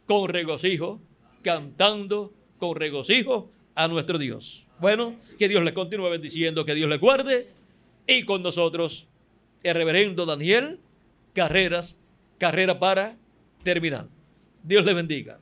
con regocijo, cantando con regocijo a nuestro Dios. Bueno, que Dios les continúe bendiciendo, que Dios les guarde, y con nosotros el reverendo Daniel Carrera para terminar. Dios les bendiga.